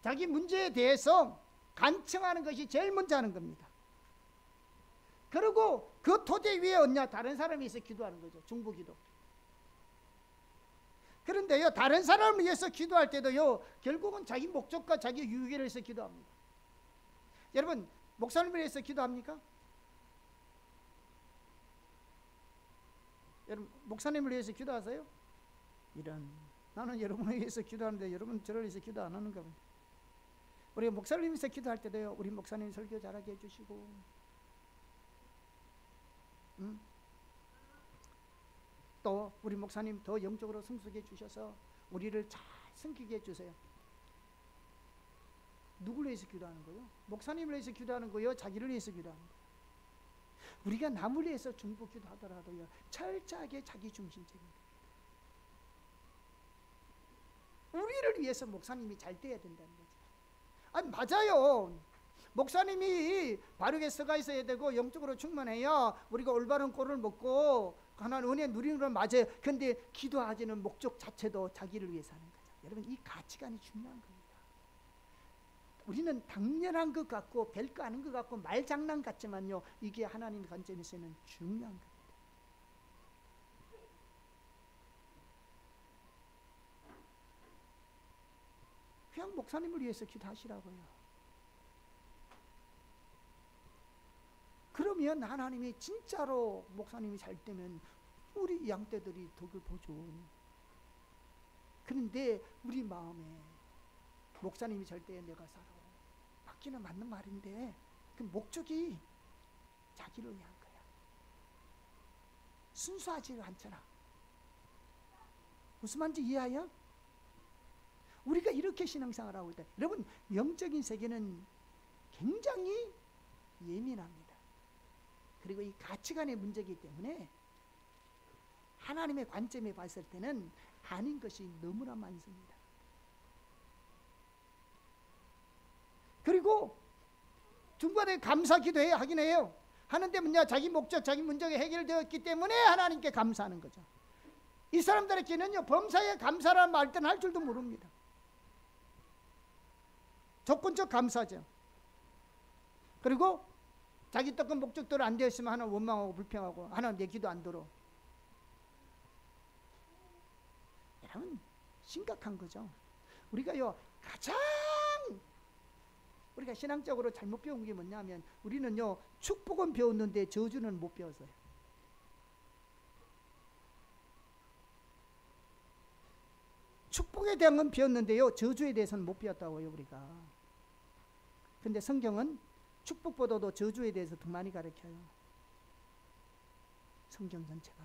자기 문제에 대해서 간청하는 것이 제일 먼저 하는 겁니다. 그리고 그 토대 위에 얻냐? 다른 사람이 있어 기도하는 거죠. 중보기도. 그런데요, 다른 사람을 위해서 기도할 때도요, 결국은 자기 목적과 자기 유익을 위해서 기도합니다. 여러분, 목사님을 위해서 기도합니까? 여러분, 목사님을 위해서 기도하세요? 나는 여러분을 위해서 기도하는데 여러분 저를 위해서 기도 안 하는가 봐요. 우리가 목사를 위해서 기도할 때도요, 우리 목사님 설교 잘하게 해주시고, 또 우리 목사님 더 영적으로 성숙해 주셔서 우리를 잘 섬기게 해주세요. 누구를 위해서 기도하는 거예요? 목사님을 위해서 기도하는 거예요? 자기를 위해서 기도하는 거예요? 우리가 남을 위해서 중보 기도하더라도요, 철저하게 자기 중심적인 겁니다. 우리를 위해서 목사님이 잘 돼야 된다는 거죠. 아니 맞아요. 목사님이 바르게 서가 있어야 되고 영적으로 충만해야 우리가 올바른 꼴을 먹고 하나님 은혜 누리는 건 맞아요. 그런데 기도하지는 목적 자체도 자기를 위해서 하는 거죠. 여러분, 이 가치관이 중요한 겁니다. 우리는 당연한 것 같고 별거 아닌 것 같고 말장난 같지만요, 이게 하나님 관점에서는 중요한 겁니다. 그냥 목사님을 위해서 기도하시라고요. 그러면 하나님이 진짜로 목사님이 잘 되면 우리 양떼들이 덕을 보죠. 그런데 우리 마음에 목사님이 잘 때 내가 살아, 맞기는 맞는 말인데 그 목적이 자기를 위한 거야. 순수하지가 않잖아. 무슨 말인지 이해해요? 우리가 이렇게 신앙생활을 하고 있다. 여러분, 영적인 세계는 굉장히 예민합니다. 그리고 이 가치관의 문제이기 때문에 하나님의 관점에 봤을 때는 아닌 것이 너무나 많습니다. 그리고 중간에 감사 기도해 하긴 해요. 하는데 뭐냐, 자기 목적, 자기 문제가 해결되었기 때문에 하나님께 감사하는 거죠. 이 사람들에게는요, 범사에 감사라는 말도 할 줄도 모릅니다. 조건적 감사죠. 그리고 자기 뜻과 목적대로 안 되었으면 하나님 원망하고 불평하고, 하나님 내 기도 안 들어. 여러분, 심각한 거죠. 우리가요, 가장 우리가 신앙적으로 잘못 배운 게 뭐냐면, 우리는요, 축복은 배웠는데 저주는 못 배웠어요. 축복에 대한 건 배웠는데요, 저주에 대해서는 못 배웠다고요, 우리가. 근데 성경은 축복보다도 저주에 대해서 더 많이 가르쳐요. 성경 전체가.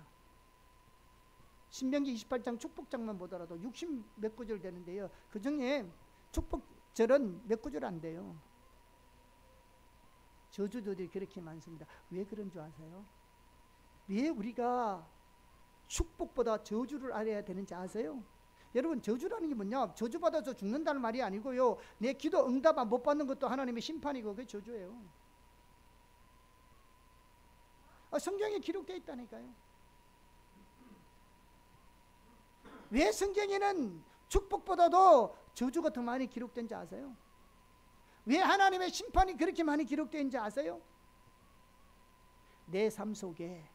신명기 28장 축복장만 보더라도 60몇 구절 되는데요, 그 중에 축복절은 몇 구절 안 돼요. 저주들이 그렇게 많습니다. 왜 그런 줄 아세요? 왜 우리가 축복보다 저주를 알아야 되는지 아세요? 여러분, 저주라는 게 뭐냐? 저주받아서 죽는다는 말이 아니고요, 내 기도 응답 못 받는 것도 하나님의 심판이고 그게 저주예요. 성경에 기록되어 있다니까요. 왜 성경에는 축복보다도 저주가 더 많이 기록된지 아세요? 왜 하나님의 심판이 그렇게 많이 기록되는지 아세요? 내 삶 속에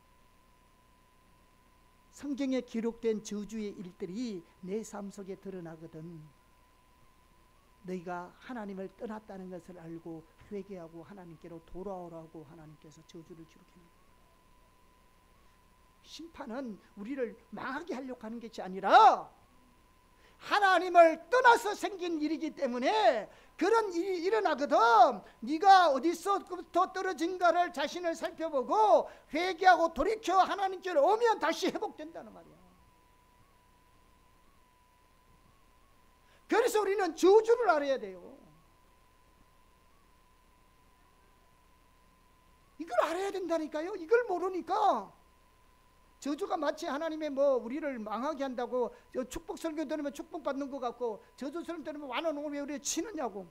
성경에 기록된 저주의 일들이 내 삶 속에 드러나거든. 너희가 하나님을 떠났다는 것을 알고 회개하고 하나님께로 돌아오라고 하나님께서 저주를 기록합니다. 심판은 우리를 망하게 하려고 하는 것이 아니라 하나님을 떠나서 생긴 일이기 때문에 그런 일이 일어나거든. 네가 어디서부터 떨어진가를 자신을 살펴보고 회개하고 돌이켜 하나님께로 오면 다시 회복된다는 말이야. 그래서 우리는 저주를 알아야 돼요. 이걸 알아야 된다니까요. 이걸 모르니까 저주가 마치 하나님의 우리를 망하게 한다고, 축복 설교 들으면 축복 받는 것 같고, 저주 설교 들으면 완화농을 왜 우리를 치느냐고.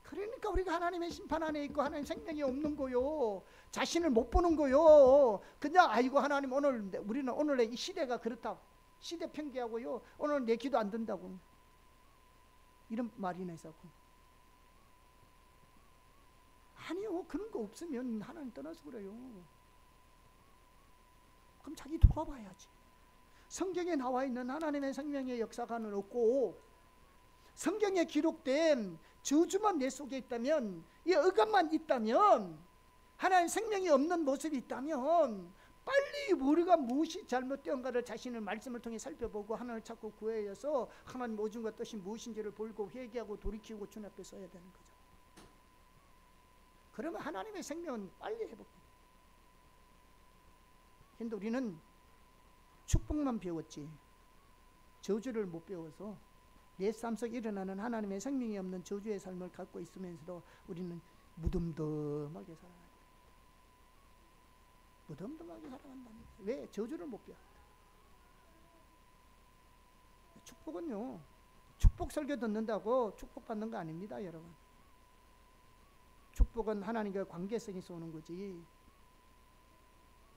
그러니까 우리가 하나님의 심판 안에 있고 하나님 생명이 없는 거요. 자신을 못 보는 거요. 그냥 아이고 하나님 우리는 오늘의 이 시대가 그렇다. 시대 편개하고요. 오늘 내 기도 안 된다고. 이런 말이나 했었고. 아니요, 그런 거 없으면 하나님 떠나서 그래요. 그럼 자기 돌아봐야지. 성경에 나와 있는 하나님의 생명의 역사관은 없고, 성경에 기록된 저주만 내 속에 있다면, 이 억압만 있다면, 하나님 생명이 없는 모습이 있다면 빨리 우리가 무엇이 잘못되었는가를 자신의 말씀을 통해 살펴보고 하나님을 찾고 구해서 하나님 오줌과 뜻이 무엇인지를 보고 회개하고 돌이키고 주님 앞에 서야 되는 거죠. 그러면 하나님의 생명은 빨리 회복됩니다. 근데 우리는 축복만 배웠지 저주를 못 배워서 내 삶 속에 일어나는 하나님의 생명이 없는 저주의 삶을 갖고 있으면서도 우리는 무덤덤하게 살아간다. 무덤덤하게 살아간다는 거예요. 왜? 저주를 못 배웠다. 축복은요, 축복 설교 듣는다고 축복받는 거 아닙니다, 여러분. 축복은 하나님과 관계성에서 오는 거지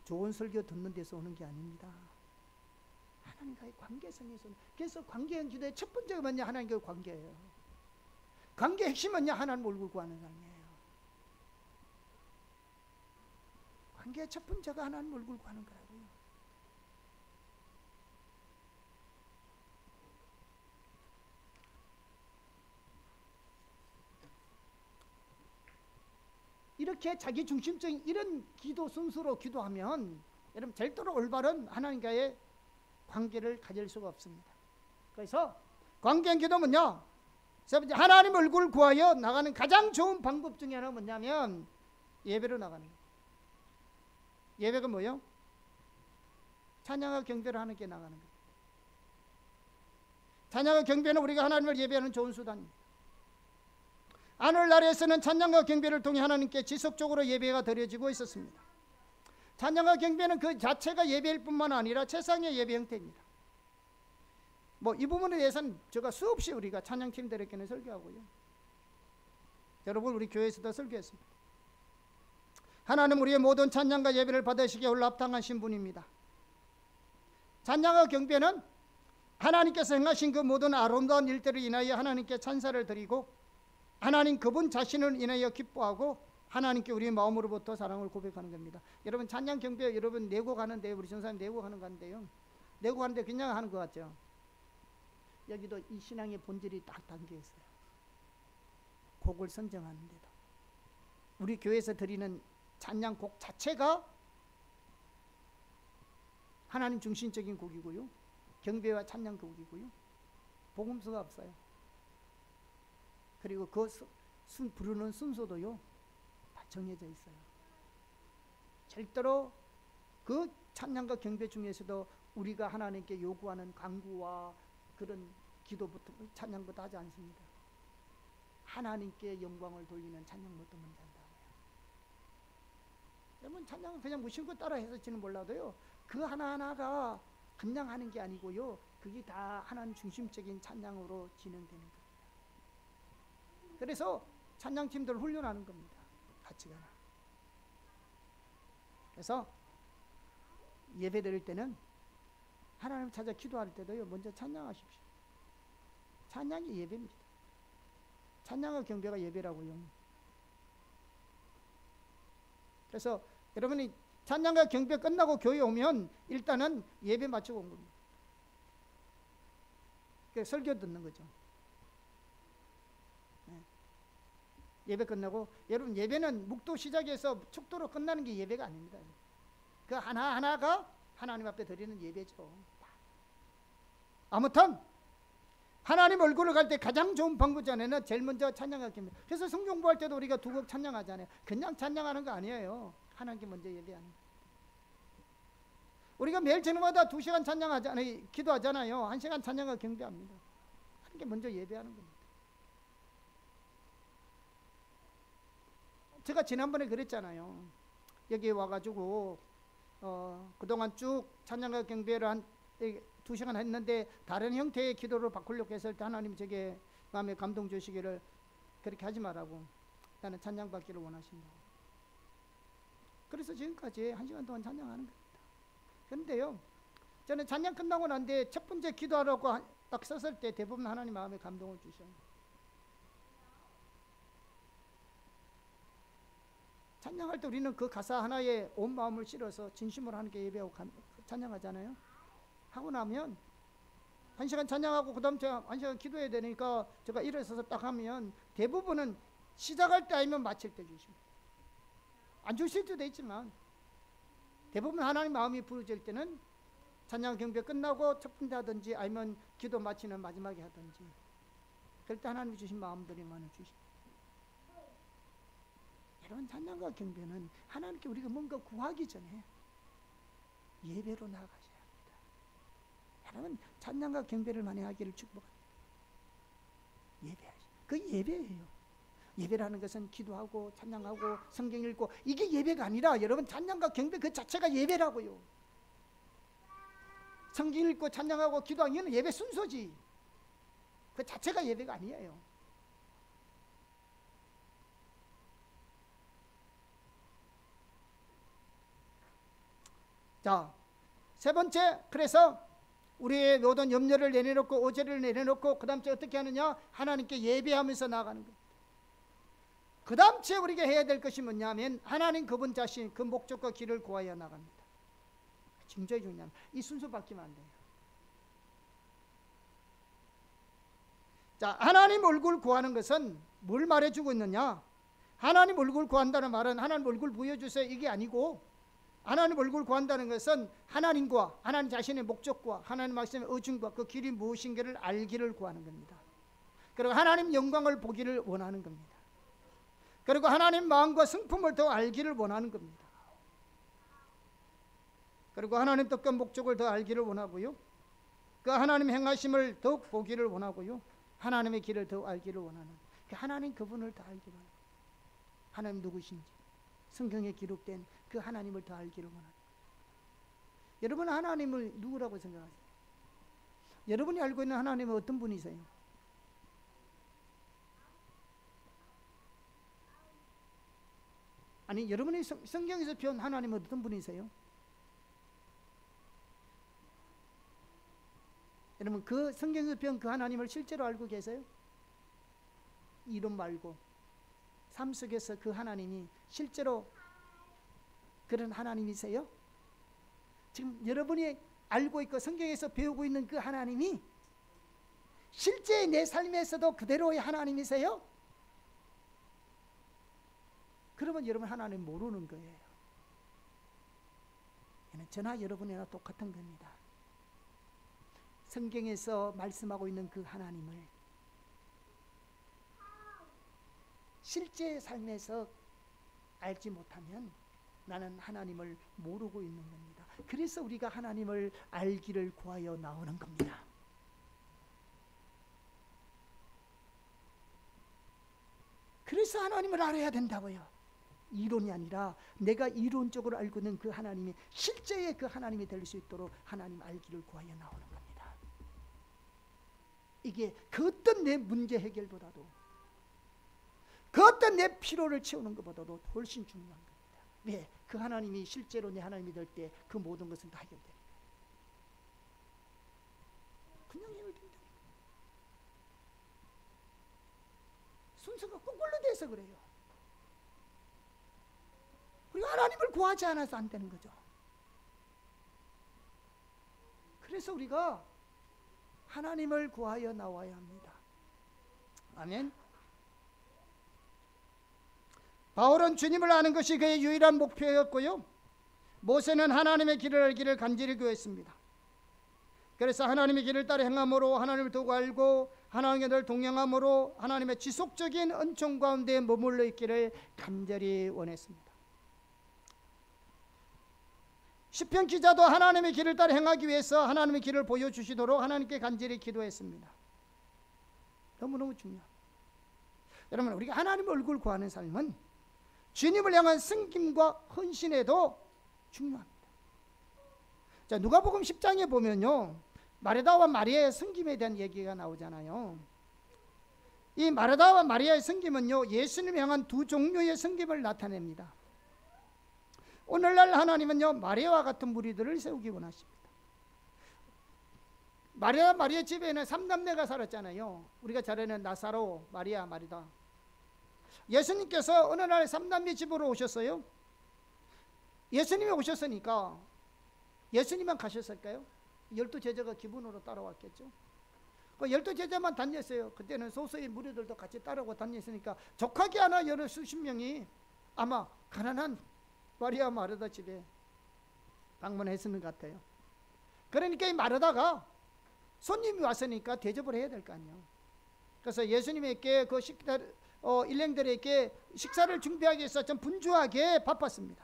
좋은 설교 듣는 데서 오는 게 아닙니다. 하나님과의 관계성에서. 그래서 관계형 기도의 첫 번째가 뭐냐? 하나님과의 관계예요. 관계의 핵심은 하나님 얼굴 구하는 삶이에요. 관계의 첫 번째가 하나님 얼굴 구하는 거라고요. 이렇게 자기 중심적인 이런 기도 순서로 기도하면 여러분 절대로 올바른 하나님과의 관계를 가질 수가 없습니다. 그래서 관계형 기도는요, 하나님 얼굴을 구하여 나가는 가장 좋은 방법 중에 하나가 뭐냐면 예배로 나가는 거예요. 예배가 뭐예요? 찬양과 경배를 하나님께 나가는 거예요. 찬양과 경배는 우리가 하나님을 예배하는 좋은 수단입니다. 하늘나라에서는 찬양과 경배를 통해 하나님께 지속적으로 예배가 드려지고 있었습니다. 찬양과 경배는 그 자체가 예배일 뿐만 아니라 최상의 예배 형태입니다. 이 부분에 대해서는 제가 수없이 우리가 찬양팀들에게는 설교하고요. 여러분 우리 교회에서도 설교했습니다. 하나님 우리의 모든 찬양과 예배를 받으시기에 홀로 합당하신 분입니다. 찬양과 경배는 하나님께서 행하신 그 모든 아름다운 일들을 인하여 하나님께 찬사를 드리고 하나님 그분 자신을 인하여 기뻐하고 하나님께 우리의 마음으로부터 사랑을 고백하는 겁니다. 여러분 찬양 경배 여러분 내고 가는데 우리 전사님 내고 가는 건데요. 내고 가는데 그냥 하는 것 같죠. 여기도 이 신앙의 본질이 딱 담겨 있어요. 곡을 선정하는데도 우리 교회에서 드리는 찬양곡 자체가 하나님 중심적인 곡이고요. 경배와 찬양곡이고요. 복음서가 없어요. 그리고 그 부르는 순서도요. 다 정해져 있어요. 절대로 그 찬양과 경배 중에서도 우리가 하나님께 요구하는 간구와 그런 기도부터 찬양부터 하지 않습니다. 하나님께 영광을 돌리는 찬양부터 먼저 한다고요. 여러분 찬양은 그냥 무심코 따라 해서지는 몰라도요. 그 하나하나가 그냥 하는 게 아니고요. 그게 다 하나님 중심적인 찬양으로 진행되는 겁니다. 그래서 찬양팀들 훈련하는 겁니다. 같이 가라. 그래서 예배 드릴 때는 하나님 찾아 기도할 때도요. 먼저 찬양하십시오. 찬양이 예배입니다. 찬양과 경배가 예배라고요. 그래서 여러분이 찬양과 경배 끝나고 교회 오면 일단은 예배 마치고 온 겁니다. 그러니까 설교 듣는 거죠. 예배 끝나고 여러분 예배는 묵도 시작해서 축도로 끝나는 게 예배가 아닙니다. 그 하나하나가 하나님 앞에 드리는 예배죠. 아무튼 하나님 얼굴을 갈 때 가장 좋은 방법 전에는 제일 먼저 찬양하기 때문에 그래서 성경 공부할 때도 우리가 두 곡 찬양하잖아요. 그냥 찬양하는 거 아니에요. 하나님께 먼저 예배하는 거. 우리가 매일 저녁마다 2시간 찬양하잖아요. 기도하잖아요. 1시간 찬양하고 경배합니다. 하나님께 먼저 예배하는 겁니다. 제가 지난번에 그랬잖아요. 여기 와가지고 그동안 쭉 찬양과 경배를 한 2시간 했는데 다른 형태의 기도를 바꾸려고 했을 때 하나님 제게 마음에 감동 주시기를 그렇게 하지 말라고 나는 찬양 받기를 원하신다고. 그래서 지금까지 1시간 동안 찬양하는 겁니다. 그런데요 저는 찬양 끝나고 난 뒤에 첫 번째 기도하라고 딱 섰을 때 대부분 하나님 마음에 감동을 주셔요. 찬양할 때 우리는 그 가사 하나에 온 마음을 실어서 진심으로 하나님께 예배하고 찬양하잖아요. 하고 나면 1시간 찬양하고 그 다음 제가 1시간 기도해야 되니까 제가 일어서서 딱 하면 대부분은 시작할 때 아니면 마칠 때 주십니다. 안 주실 때도 있지만 대부분 하나님 마음이 부르질 때는 찬양 경배 끝나고 첫 번째 하든지 아니면 기도 마치는 마지막에 하든지 그럴 때 하나님이 주신 마음들이 많이 주십니다. 여러분 찬양과 경배는 하나님께 우리가 뭔가 구하기 전에 예배로 나아가셔야 합니다. 여러분 찬양과 경배를 많이 하기를 축복합니다. 예배하시. 그 예배예요. 예배라는 것은 기도하고 찬양하고 성경 읽고 이게 예배가 아니라 여러분 찬양과 경배 그 자체가 예배라고요. 성경 읽고 찬양하고 기도하는 건 예배 순서지. 그 자체가 예배가 아니에요. 자, 세 번째, 그래서 우리의 모든 염려를 내려놓고 오제를 내려놓고 그 다음 주에 어떻게 하느냐? 하나님께 예배하면서 나아가는 거예요. 그 다음 주에 우리가 해야 될 것이 뭐냐면 하나님 그분 자신 그 목적과 길을 구하여 나갑니다. 굉장히 중요합니다. 이 순서 바뀌면 안 돼요. 자, 하나님 얼굴 구하는 것은 뭘 말해주고 있느냐? 하나님 얼굴 구한다는 말은 하나님 얼굴 보여주세요 이게 아니고 하나님 얼굴 구한다는 것은 하나님과 하나님 자신의 목적과 하나님 말씀의 의중과 그 길이 무엇인가를 알기를 구하는 겁니다. 그리고 하나님 영광을 보기를 원하는 겁니다. 그리고 하나님 마음과 성품을 더 알기를 원하는 겁니다. 그리고 하나님 뜻과 목적을 더 알기를 원하고요. 그 하나님의 행하심을 더욱 보기를 원하고요, 하나님의 길을 더욱 알기를 원하는, 그 하나님 그분을 더 알기를 원하는, 하나님 누구신지 성경에 기록된 그 하나님을 더 알기를 원하는. 여러분은 하나님을 누구라고 생각하세요? 여러분이 알고 있는 하나님은 어떤 분이세요? 아니, 여러분이 성경에서 표현 하나님은 어떤 분이세요? 여러분, 그 성경에서 표현 그 하나님을 실제로 알고 계세요? 이론 말고 삶 속에서 그 하나님이 실제로 그런 하나님이세요? 지금 여러분이 알고 있고 성경에서 배우고 있는 그 하나님이 실제 내 삶에서도 그대로의 하나님이세요? 그러면 여러분 하나님 모르는 거예요. 저나 여러분이나 똑같은 겁니다. 성경에서 말씀하고 있는 그 하나님을 실제 삶에서 알지 못하면 나는 하나님을 모르고 있는 겁니다. 그래서 우리가 하나님을 알기를 구하여 나오는 겁니다. 그래서 하나님을 알아야 된다고요. 이론이 아니라 내가 이론적으로 알고 있는 그 하나님이 실제의 그 하나님이 될 수 있도록 하나님 알기를 구하여 나오는 겁니다. 이게 그 어떤 내 문제 해결보다도, 그 어떤 내 피로를 채우는 것보다도 훨씬 중요한 겁니다. 왜? 그 하나님이 실제로 내 하나님이 될 때 그 모든 것은 다 해결되니까. 그냥 해결된다니까. 순서가 거꾸로 돼서 그래요. 우리가 하나님을 구하지 않아서 안 되는 거죠. 그래서 우리가 하나님을 구하여 나와야 합니다. 아멘. 바울은 주님을 아는 것이 그의 유일한 목표였고요, 모세는 하나님의 길을 알기를 간절히 구했습니다. 그래서 하나님의 길을 따라 행함으로 하나님을 더욱 알고 하나님과 늘 동행함으로 하나님의 지속적인 은총 가운데 머물러 있기를 간절히 원했습니다. 시편 기자도 하나님의 길을 따라 행하기 위해서 하나님의 길을 보여주시도록 하나님께 간절히 기도했습니다. 너무너무 중요합니다. 여러분, 우리가 하나님 얼굴 구하는 삶은 주님을 향한 승김과 헌신에도 중요합니다. 자, 누가복음 10장에 보면요, 마르다와 마리아의 승김에 대한 얘기가 나오잖아요. 이 마르다와 마리아의 승김은요, 예수님을 향한 두 종류의 승김을 나타냅니다. 오늘날 하나님은요, 마리아와 같은 무리들을 세우기 원하십니다. 마리아 집에는 3남매가 살았잖아요. 우리가 잘 아는 나사로, 마리아, 마르다. 예수님께서 어느 날 3남매 집으로 오셨어요. 예수님이 오셨으니까 예수님만 가셨을까요? 12제자가 기분으로 따라왔겠죠. 그 12제자만 다녔어요. 그때는 소수의 무리들도 같이 따라오고 다녔으니까 족하게 하나 여러 수십 명이 아마 가난한 마리아 마르다 집에 방문했는 것 같아요. 그러니까 이 마르다가 손님이 왔으니까 대접을 해야 될 거 아니에요. 그래서 예수님에게 그 일행들에게 식사를 준비하기 위해서 좀 분주하게 바빴습니다.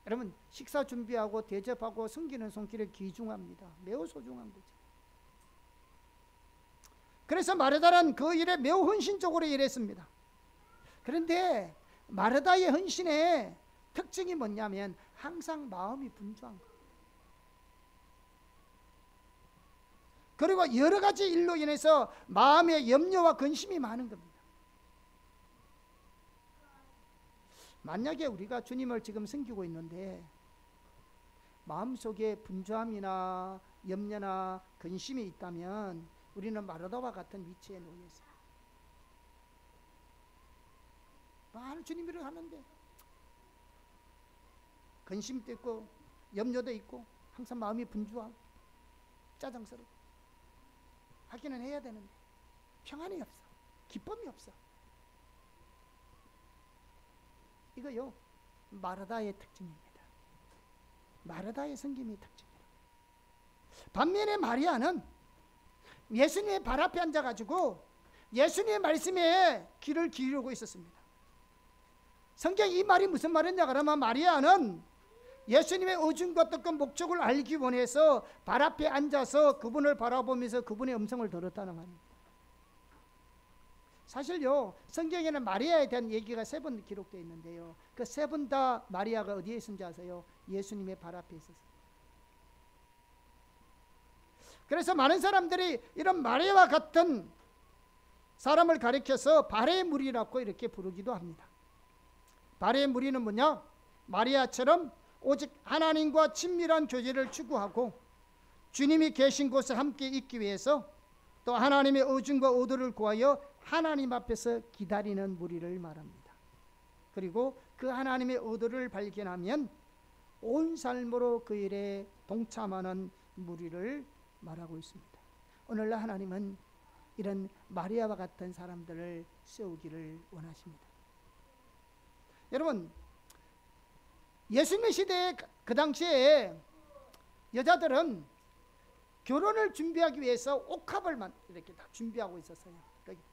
여러분, 식사 준비하고 대접하고 섬기는 손길을 귀중합니다. 매우 소중한 거죠. 그래서 마르다는 그 일에 매우 헌신적으로 일했습니다. 그런데 마르다의 헌신의 특징이 뭐냐면 항상 마음이 분주한 거예요. 그리고 여러 가지 일로 인해서 마음의 염려와 근심이 많은 겁니다. 만약에 우리가 주님을 지금 섬기고 있는데 마음속에 분주함이나 염려나 근심이 있다면 우리는 마르다와 같은 위치에 놓여 있어요. 많은 주님을 하는데 근심도 있고 염려도 있고 항상 마음이 분주하고 짜증스럽고 하기는 해야 되는데 평안이 없어, 기쁨이 없어. 이거요, 마르다의 특징입니다. 마르다의 섬김의 특징이에요. 반면에 마리아는 예수님의 발 앞에 앉아가지고 예수님의 말씀에 귀를 기울이고 있었습니다. 성경 이 말이 무슨 말이냐 그러면 마리아는 예수님의 의중과 뜻과 목적을 알기 원해서 발 앞에 앉아서 그분을 바라보면서 그분의 음성을 들었다는 말입니다. 사실요, 성경에는 마리아에 대한 얘기가 3번 기록되어 있는데요, 그 3번 다 마리아가 어디에 있었는지 아세요? 예수님의 발 앞에 있었어요. 그래서 많은 사람들이 이런 마리아와 같은 사람을 가리켜서 발의 무리라고 이렇게 부르기도 합니다. 발의 무리는 뭐냐? 마리아처럼 오직 하나님과 친밀한 교제를 추구하고 주님이 계신 곳에 함께 있기 위해서 또 하나님의 의중과 의도를 구하여 하나님 앞에서 기다리는 무리를 말합니다. 그리고 그 하나님의 의도를 발견하면 온 삶으로 그 일에 동참하는 무리를 말하고 있습니다. 오늘날 하나님은 이런 마리아와 같은 사람들을 세우기를 원하십니다. 여러분, 예수님의 시대에 그 당시에 여자들은 결혼을 준비하기 위해서 옥합을 이렇게 다 준비하고 있었어요. 그러니까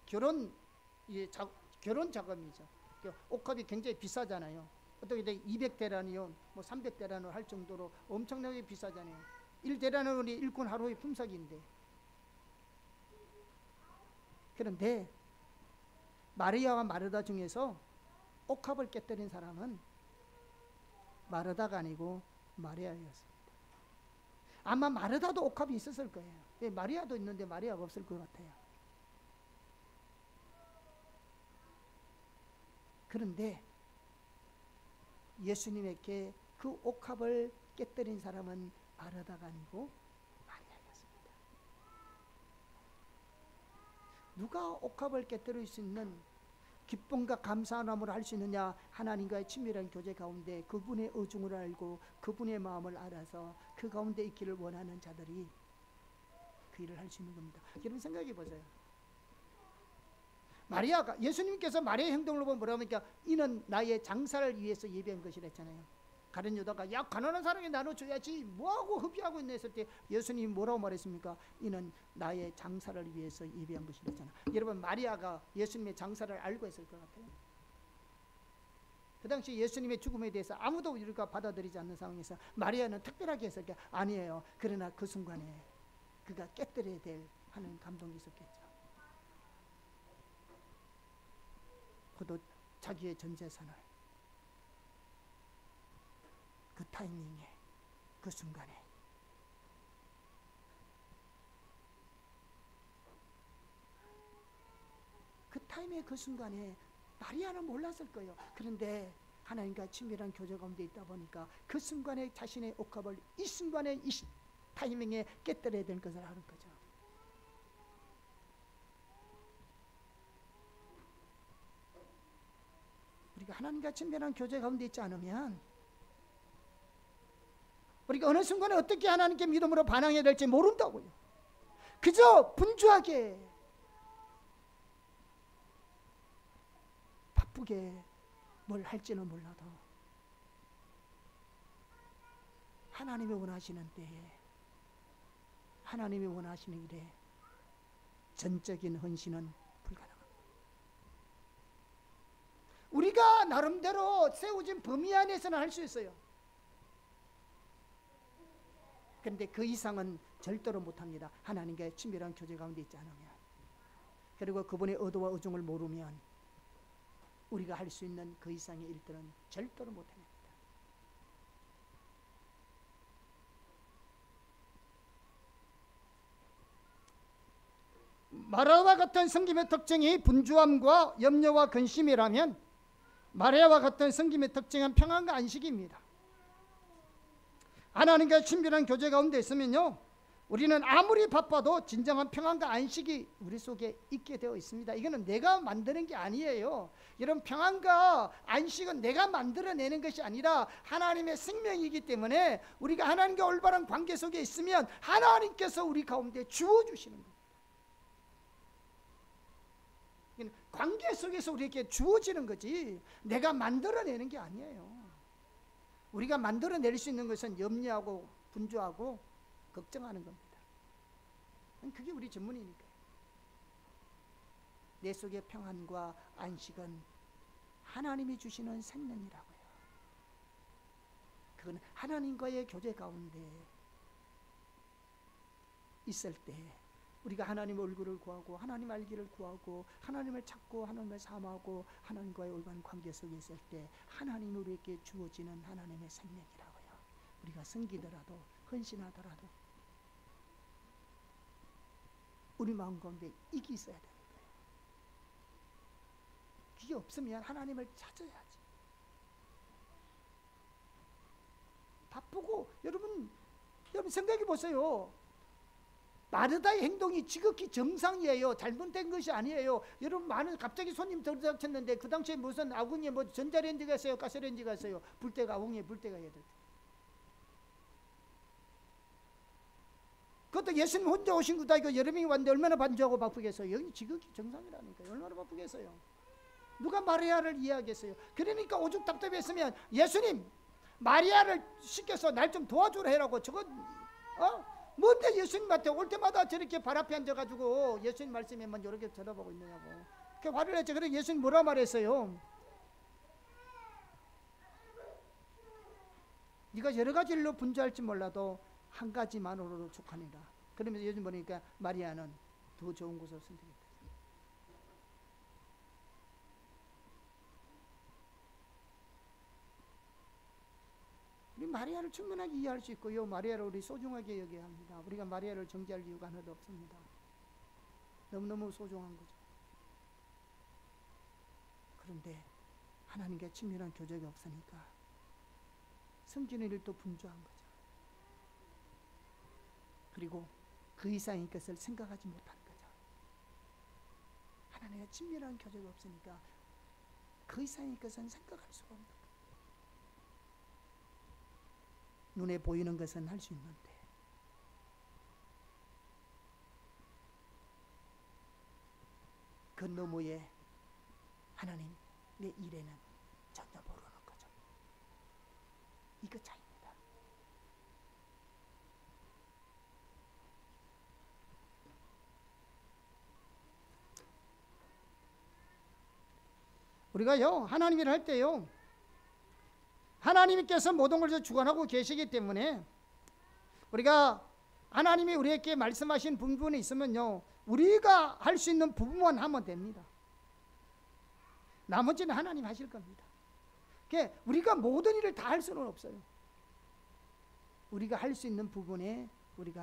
결혼 자금이죠. 옥합이 굉장히 비싸잖아요. 어떻게 200대라니요, 뭐 300대라니 할 정도로 엄청나게 비싸잖아요. 1대라는 우리 일꾼 하루의 품삯인데. 그런데 마리아와 마르다 중에서 옥합을 깨뜨린 사람은 마르다가 아니고 마리아였습니다. 아마 마르다도 옥합이 있었을 거예요. 마리아도 있는데 마리아가 없을 것 같아요. 그런데 예수님에게 그 옥합을 깨뜨린 사람은 마르다가 아니고 마리아였습니다. 누가 옥합을 깨뜨릴 수 있는 기쁨과 감사함으로 할 수 있느냐? 하나님과의 친밀한 교제 가운데 그분의 의중을 알고 그분의 마음을 알아서 그 가운데 있기를 원하는 자들이 그 일을 할 수 있는 겁니다. 여러분 생각해 보세요. 마리아가, 예수님께서 마리아의 행동을 보면 뭐라고 합니까? 이는 나의 장사를 위해서 예비한 것이라 했잖아요. 가룟 유다가 야, 가난한 사람에게 나눠줘야지 뭐하고 흡의하고 있나 했을 때 예수님이 뭐라고 말했습니까? 이는 나의 장사를 위해서 예비한 것이라 했잖아요. 여러분, 마리아가 예수님의 장사를 알고 했을 것 같아요? 그 당시 예수님의 죽음에 대해서 아무도 우리가 받아들이지 않는 상황에서 마리아는 특별하게 했을 게 아니에요. 그러나 그 순간에 그가 깨뜨려야 될 하는 감동이 있었겠죠. 그도 자기의 전 재산을 그 타이밍에, 그 순간에 그 순간에 마리아는 몰랐을 거예요. 그런데 하나님과 친밀한 교제 가운데 있다 보니까 그 순간에 자신의 옥합을 이 순간에 이 타이밍에 깨뜨려야 될 것을 아는 거죠. 우리가 하나님과 친밀한 교제 가운데 있지 않으면 우리가 어느 순간에 어떻게 하나님께 믿음으로 반응해야 될지 모른다고요. 그저 분주하게 바쁘게 뭘 할지는 몰라도 하나님이 원하시는 때에, 하나님이 원하시는 일에 전적인 헌신은 불가능합니다. 우리가 나름대로 세워진 범위 안에서는 할 수 있어요. 그런데 그 이상은 절대로 못합니다. 하나님과의 친밀한 교제 가운데 있지 않으면, 그리고 그분의 의도와 의중을 모르면 우리가 할 수 있는 그 이상의 일들은 절대로 못합니다. 마리아와 같은 성김의 특징이 분주함과 염려와 근심이라면 마리아와 같은 성김의 특징은 평안과 안식입니다. 하나님과 친밀한 교제 가운데 있으면요, 우리는 아무리 바빠도 진정한 평안과 안식이 우리 속에 있게 되어 있습니다. 이거는 내가 만드는 게 아니에요. 이런 평안과 안식은 내가 만들어내는 것이 아니라 하나님의 생명이기 때문에 우리가 하나님과 올바른 관계 속에 있으면 하나님께서 우리 가운데 주어주시는 겁니다. 관계 속에서 우리에게 주어지는 거지 내가 만들어내는 게 아니에요. 우리가 만들어낼 수 있는 것은 염려하고 분주하고 걱정하는 겁니다. 그게 우리 전문이니까요. 내 속의 평안과 안식은 하나님이 주시는 생명이라고요. 그건 하나님과의 교제 가운데 있을 때 우리가 하나님 얼굴을 구하고 하나님 알기를 구하고 하나님을 찾고 하나님을 사모하고 하나님과의 올바른 관계 속에 있을 때 하나님 우리에게 주어지는 하나님의 생명이라고요. 우리가 섬기더라도 헌신하더라도 우리 마음 가운데 이게 있어야 되는 거예요. 그게 없으면 하나님을 찾아야지. 바쁘고 여러분 생각해 보세요. 마르다의 행동이 지극히 정상이에요. 잘못된 것이 아니에요. 여러분 많은 갑자기 손님 들어닥쳤는데 그 당시에 무슨 아궁이에 뭐 전자레인지가 있어요, 가스레인지가 있어요. 불때가 아궁이에 불때가 해야 될 때. 그것도 예수님 혼자 오신 것도 아니고 여러 명이 왔는데 얼마나 반주하고 바쁘겠어요. 여기 지극히 정상이라니까요. 얼마나 바쁘겠어요. 누가 마리아를 이해하겠어요. 그러니까 오죽 답답했으면 예수님 마리아를 시켜서 날 좀 도와주라 해라고. 저건 뭔데 예수님한테 올 때마다 저렇게 발 앞에 앉아가지고 예수님 말씀에만 이렇게 쳐다보고 있느냐고. 그 화를 냈죠. 그래 예수님 뭐라 말했어요? 네가 여러 가지 일로 분주할지 몰라도 한 가지만으로도 족하니라. 그러면서 요즘 보니까 마리아는 더 좋은 곳을 선택했다. 우리 마리아를 충분하게 이해할 수 있고요. 마리아를 우리 소중하게 여겨야 합니다. 우리가 마리아를 정죄할 이유가 하나도 없습니다. 너무너무 소중한 거죠. 그런데 하나님과 친밀한 교제가 없으니까 섬기는 일도 분주한 거죠. 그리고 그 이상의 것을 생각하지 못하는 거죠. 하나님과 친밀한 교제가 없으니까 그 이상의 것은 생각할 수가 없는 거예요. 눈에 보이는 것은 할 수 있는데 그 너머에 하나님의 일에는 전혀 모르는 거죠. 이거 차이입니다. 우리가요 하나님 일을 할 때요 하나님께서 모든 것을 주관하고 계시기 때문에 우리가 하나님이 우리에게 말씀하신 부분이 있으면요 우리가 할 수 있는 부분만 하면 됩니다. 나머지는 하나님 하실 겁니다. 그러니까 우리가 모든 일을 다 할 수는 없어요. 우리가 할 수 있는 부분에 우리가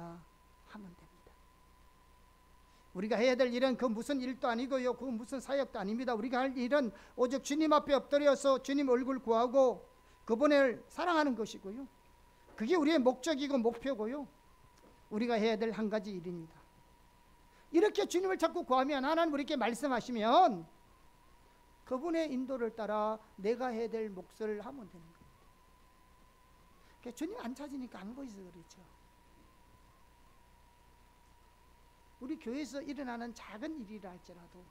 하면 됩니다. 우리가 해야 될 일은 그 무슨 일도 아니고요 그 무슨 사역도 아닙니다. 우리가 할 일은 오직 주님 앞에 엎드려서 주님 얼굴 구하고 그분을 사랑하는 것이고요. 그게 우리의 목적이고 목표고요. 우리가 해야 될 한 가지 일입니다. 이렇게 주님을 자꾸 구하면 하나님 우리에게 말씀하시면 그분의 인도를 따라 내가 해야 될 몫을 하면 되는 겁니다. 그러니까 주님 안 찾으니까 안 보이서 그렇죠. 우리 교회에서 일어나는 작은 일이라 할지라도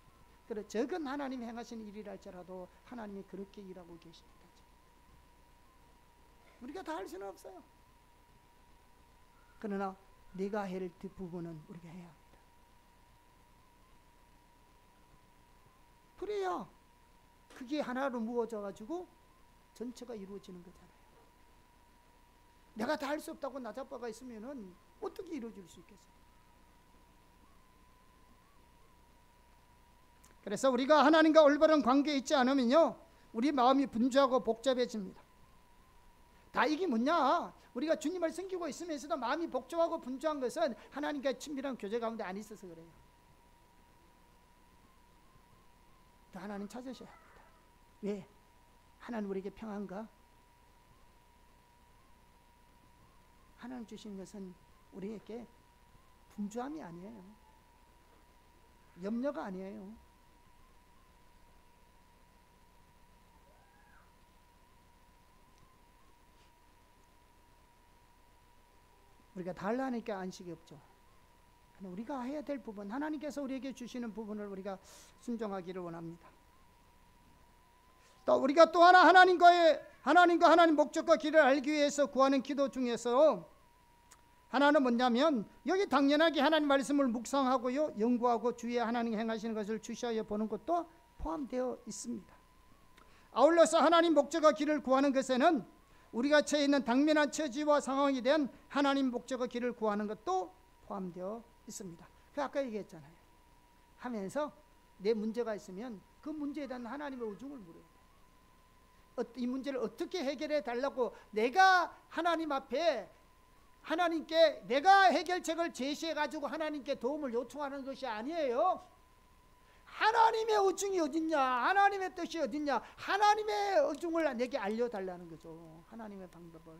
그래 적은 하나님 행하신 일이라 할지라도 하나님이 그렇게 일하고 계십니다. 우리가 다 할 수는 없어요. 그러나 내가 해야 할 부분은 우리가 해야 합니다. 그래야 그게 하나로 모아져 가지고 전체가 이루어지는 거잖아요. 내가 다 할 수 없다고 나자빠가 있으면은 어떻게 이루어질 수 있겠어요? 그래서 우리가 하나님과 올바른 관계에 있지 않으면요 우리 마음이 분주하고 복잡해집니다. 다 이게 뭐냐? 우리가 주님을 섬기고 있으면서도 마음이 복잡하고 분주한 것은 하나님과 친밀한 교제 가운데 안 있어서 그래요. 또 하나님 찾으셔야 합니다. 왜? 하나님 우리에게 평안가? 하나님 주신 것은 우리에게 분주함이 아니에요. 염려가 아니에요. 우리가 다 하려니까 안식이 없죠. 우리가 해야 될 부분, 하나님께서 우리에게 주시는 부분을 우리가 순종하기를 원합니다. 또 우리가 또 하나 하나님과 하나님 목적과 길을 알기 위해서 구하는 기도 중에서 하나는 뭐냐면 여기 당연하게 하나님 말씀을 묵상하고요 연구하고 주위에 하나님 행하시는 것을 주시하여 보는 것도 포함되어 있습니다. 아울러서 하나님 목적과 길을 구하는 것에는 우리가 처해 있는 당면한 처지와 상황에 대한 하나님 목적의 길을 구하는 것도 포함되어 있습니다. 그 아까 얘기했잖아요. 하면서 내 문제가 있으면 그 문제에 대한 하나님의 의중을 물어야 돼. 이 문제를 어떻게 해결해 달라고 내가 하나님 앞에 하나님께 내가 해결책을 제시해 가지고 하나님께 도움을 요청하는 것이 아니에요. 하나님의 의중이 어딨냐, 하나님의 뜻이 어딨냐, 하나님의 의중을 내게 알려달라는 거죠. 하나님의 방법을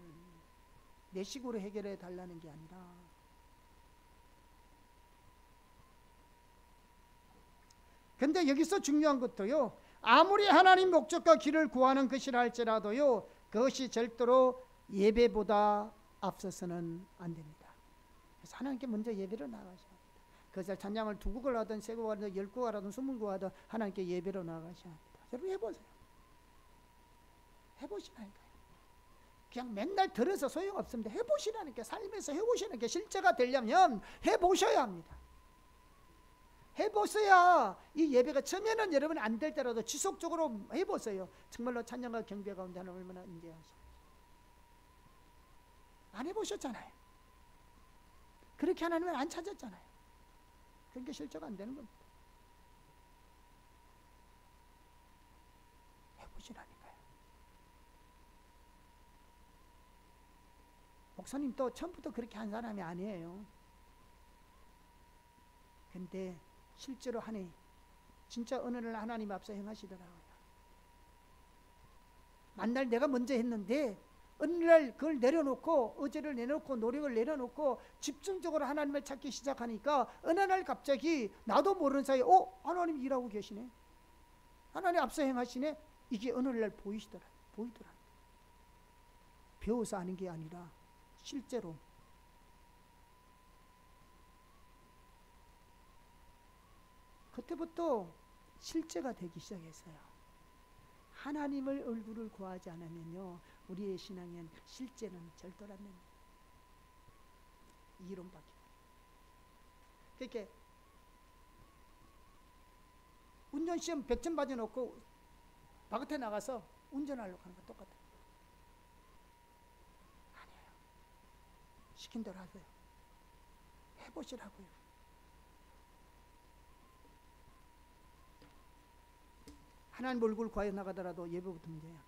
내 식으로 해결해 달라는 게 아니라. 근데 여기서 중요한 것도요, 아무리 하나님 목적과 길을 구하는 것이라 할지라도요, 그것이 절대로 예배보다 앞서서는 안 됩니다. 그래서 하나님께 먼저 예배로 나가셔야 합니다. 그래서 찬양을 2곡을 하든 3곡을 하든 10곡을 하든 20곡을 하든 하나님께 예배로 나가셔야 합니다. 여러분 해보세요. 해보시라니까요. 그냥 맨날 들어서 소용없습니다. 해보시라니까. 삶에서 해보시는 게 실제가 되려면 해보셔야 합니다. 해보셔야 이 예배가 처음에는 여러분 안 될 때라도 지속적으로 해보세요. 정말로 찬양과 경배 가운데 하나님 얼마나 인내하시는지. 안 해보셨잖아요. 그렇게 하나님을 안 찾았잖아요. 그러니까 실제가 안 되는 겁니다. 해보시라니까요. 목사님도 처음부터 그렇게 한 사람이 아니에요. 근데 실제로 하니 진짜 어느 날 하나님 앞서 행하시더라고요. 만날 내가 먼저 했는데 어느 날 그걸 내려놓고 의지를 내놓고 노력을 내려놓고 집중적으로 하나님을 찾기 시작하니까 어느 날 갑자기 나도 모르는 사이에 하나님 일하고 계시네, 하나님 앞서 행하시네, 이게 어느 날 보이더라. 배워서 아는 게 아니라 실제로. 그때부터 실제가 되기 시작했어요. 하나님을 얼굴을 구하지 않으면요, 우리의 신앙엔 실제는 절대로 안 됩니다. 이론밖에. 그렇게 운전시험 100점 받아놓고 바깥에 나가서 운전하려고 하는 거 똑같아요. 아니에요. 시킨 대로 하세요. 해보시라고요. 하나님 얼굴 구하여 나가더라도 예배부터 문제야.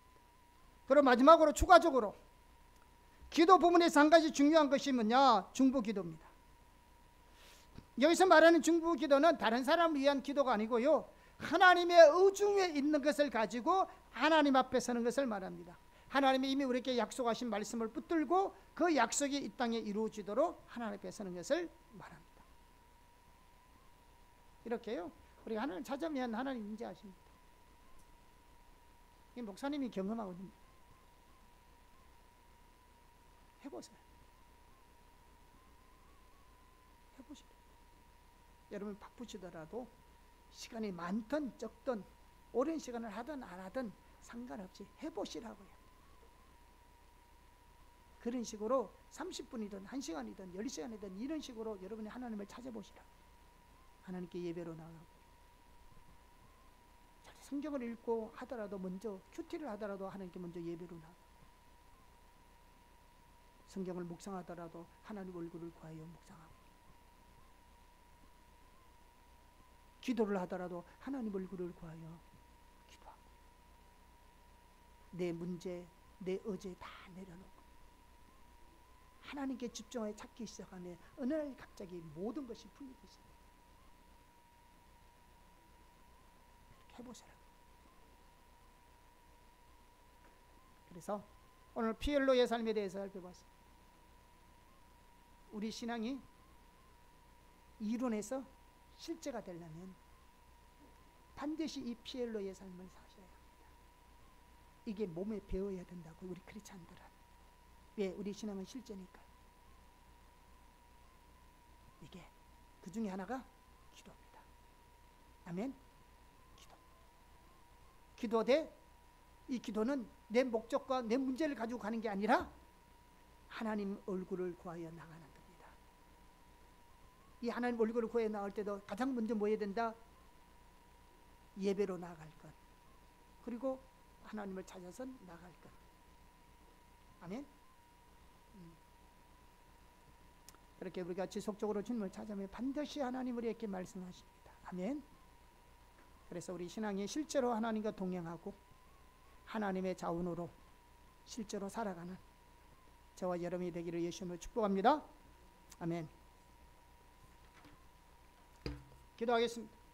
그리고 마지막으로 추가적으로 기도 부문에서 한 가지 중요한 것이 뭐냐? 중보기도입니다. 여기서 말하는 중보기도는 다른 사람을 위한 기도가 아니고요, 하나님의 의중에 있는 것을 가지고 하나님 앞에 서는 것을 말합니다. 하나님이 이미 우리에게 약속하신 말씀을 붙들고 그 약속이 이 땅에 이루어지도록 하나님 앞에 서는 것을 말합니다. 이렇게요, 우리가 하나님을 찾으면 하나님 인지하십니다. 이 목사님이 경험하거든요. 해보세요. 해보시라. 여러분 바쁘시더라도 시간이 많든 적든 오랜 시간을 하든 안 하든 상관없이 해보시라고요. 그런 식으로 30분이든 1시간이든 10시간이든 이런 식으로 여러분이 하나님을 찾아보시라. 하나님께 예배로 나가고 성경을 읽고 하더라도 먼저 큐티를 하더라도 하나님께 먼저 예배로 나가. 성경을 묵상하더라도 하나님 얼굴을 구하여 묵상하고, 기도를 하더라도 하나님 얼굴을 구하여 기도하고, 내 문제, 내 의제 다 내려놓고 하나님께 집중하여 찾기 시작하면 어느 날 갑자기 모든 것이 풀리기 시작해요. 해보세요. 그래서 오늘 피엘로의 삶에 대해서 살펴봤습니다. 우리 신앙이 이론에서 실제가 되려면 반드시 이 피엘로의 삶을 사셔야 합니다. 이게 몸에 배워야 된다고 우리 크리스찬들은. 왜? 우리 신앙은 실제니까. 이게 그 중에 하나가 기도입니다. 아멘. 기도 대 이 기도는 내 목적과 내 문제를 가지고 가는 게 아니라 하나님 얼굴을 구하여 나가는 겁니다. 이 하나님 얼굴을 구하여 나갈 때도 가장 먼저 뭐 해야 된다? 예배로 나갈 것, 그리고 하나님을 찾아서 나갈 것. 아멘. 그렇게 우리가 지속적으로 주님을 찾아면 반드시 하나님 우리에게 말씀하십니다. 아멘. 그래서 우리 신앙이 실제로 하나님과 동행하고 하나님의 자원으로 실제로 살아가는 저와 여러분이 되기를 예수님으로 축복합니다. 아멘. 기도하겠습니다.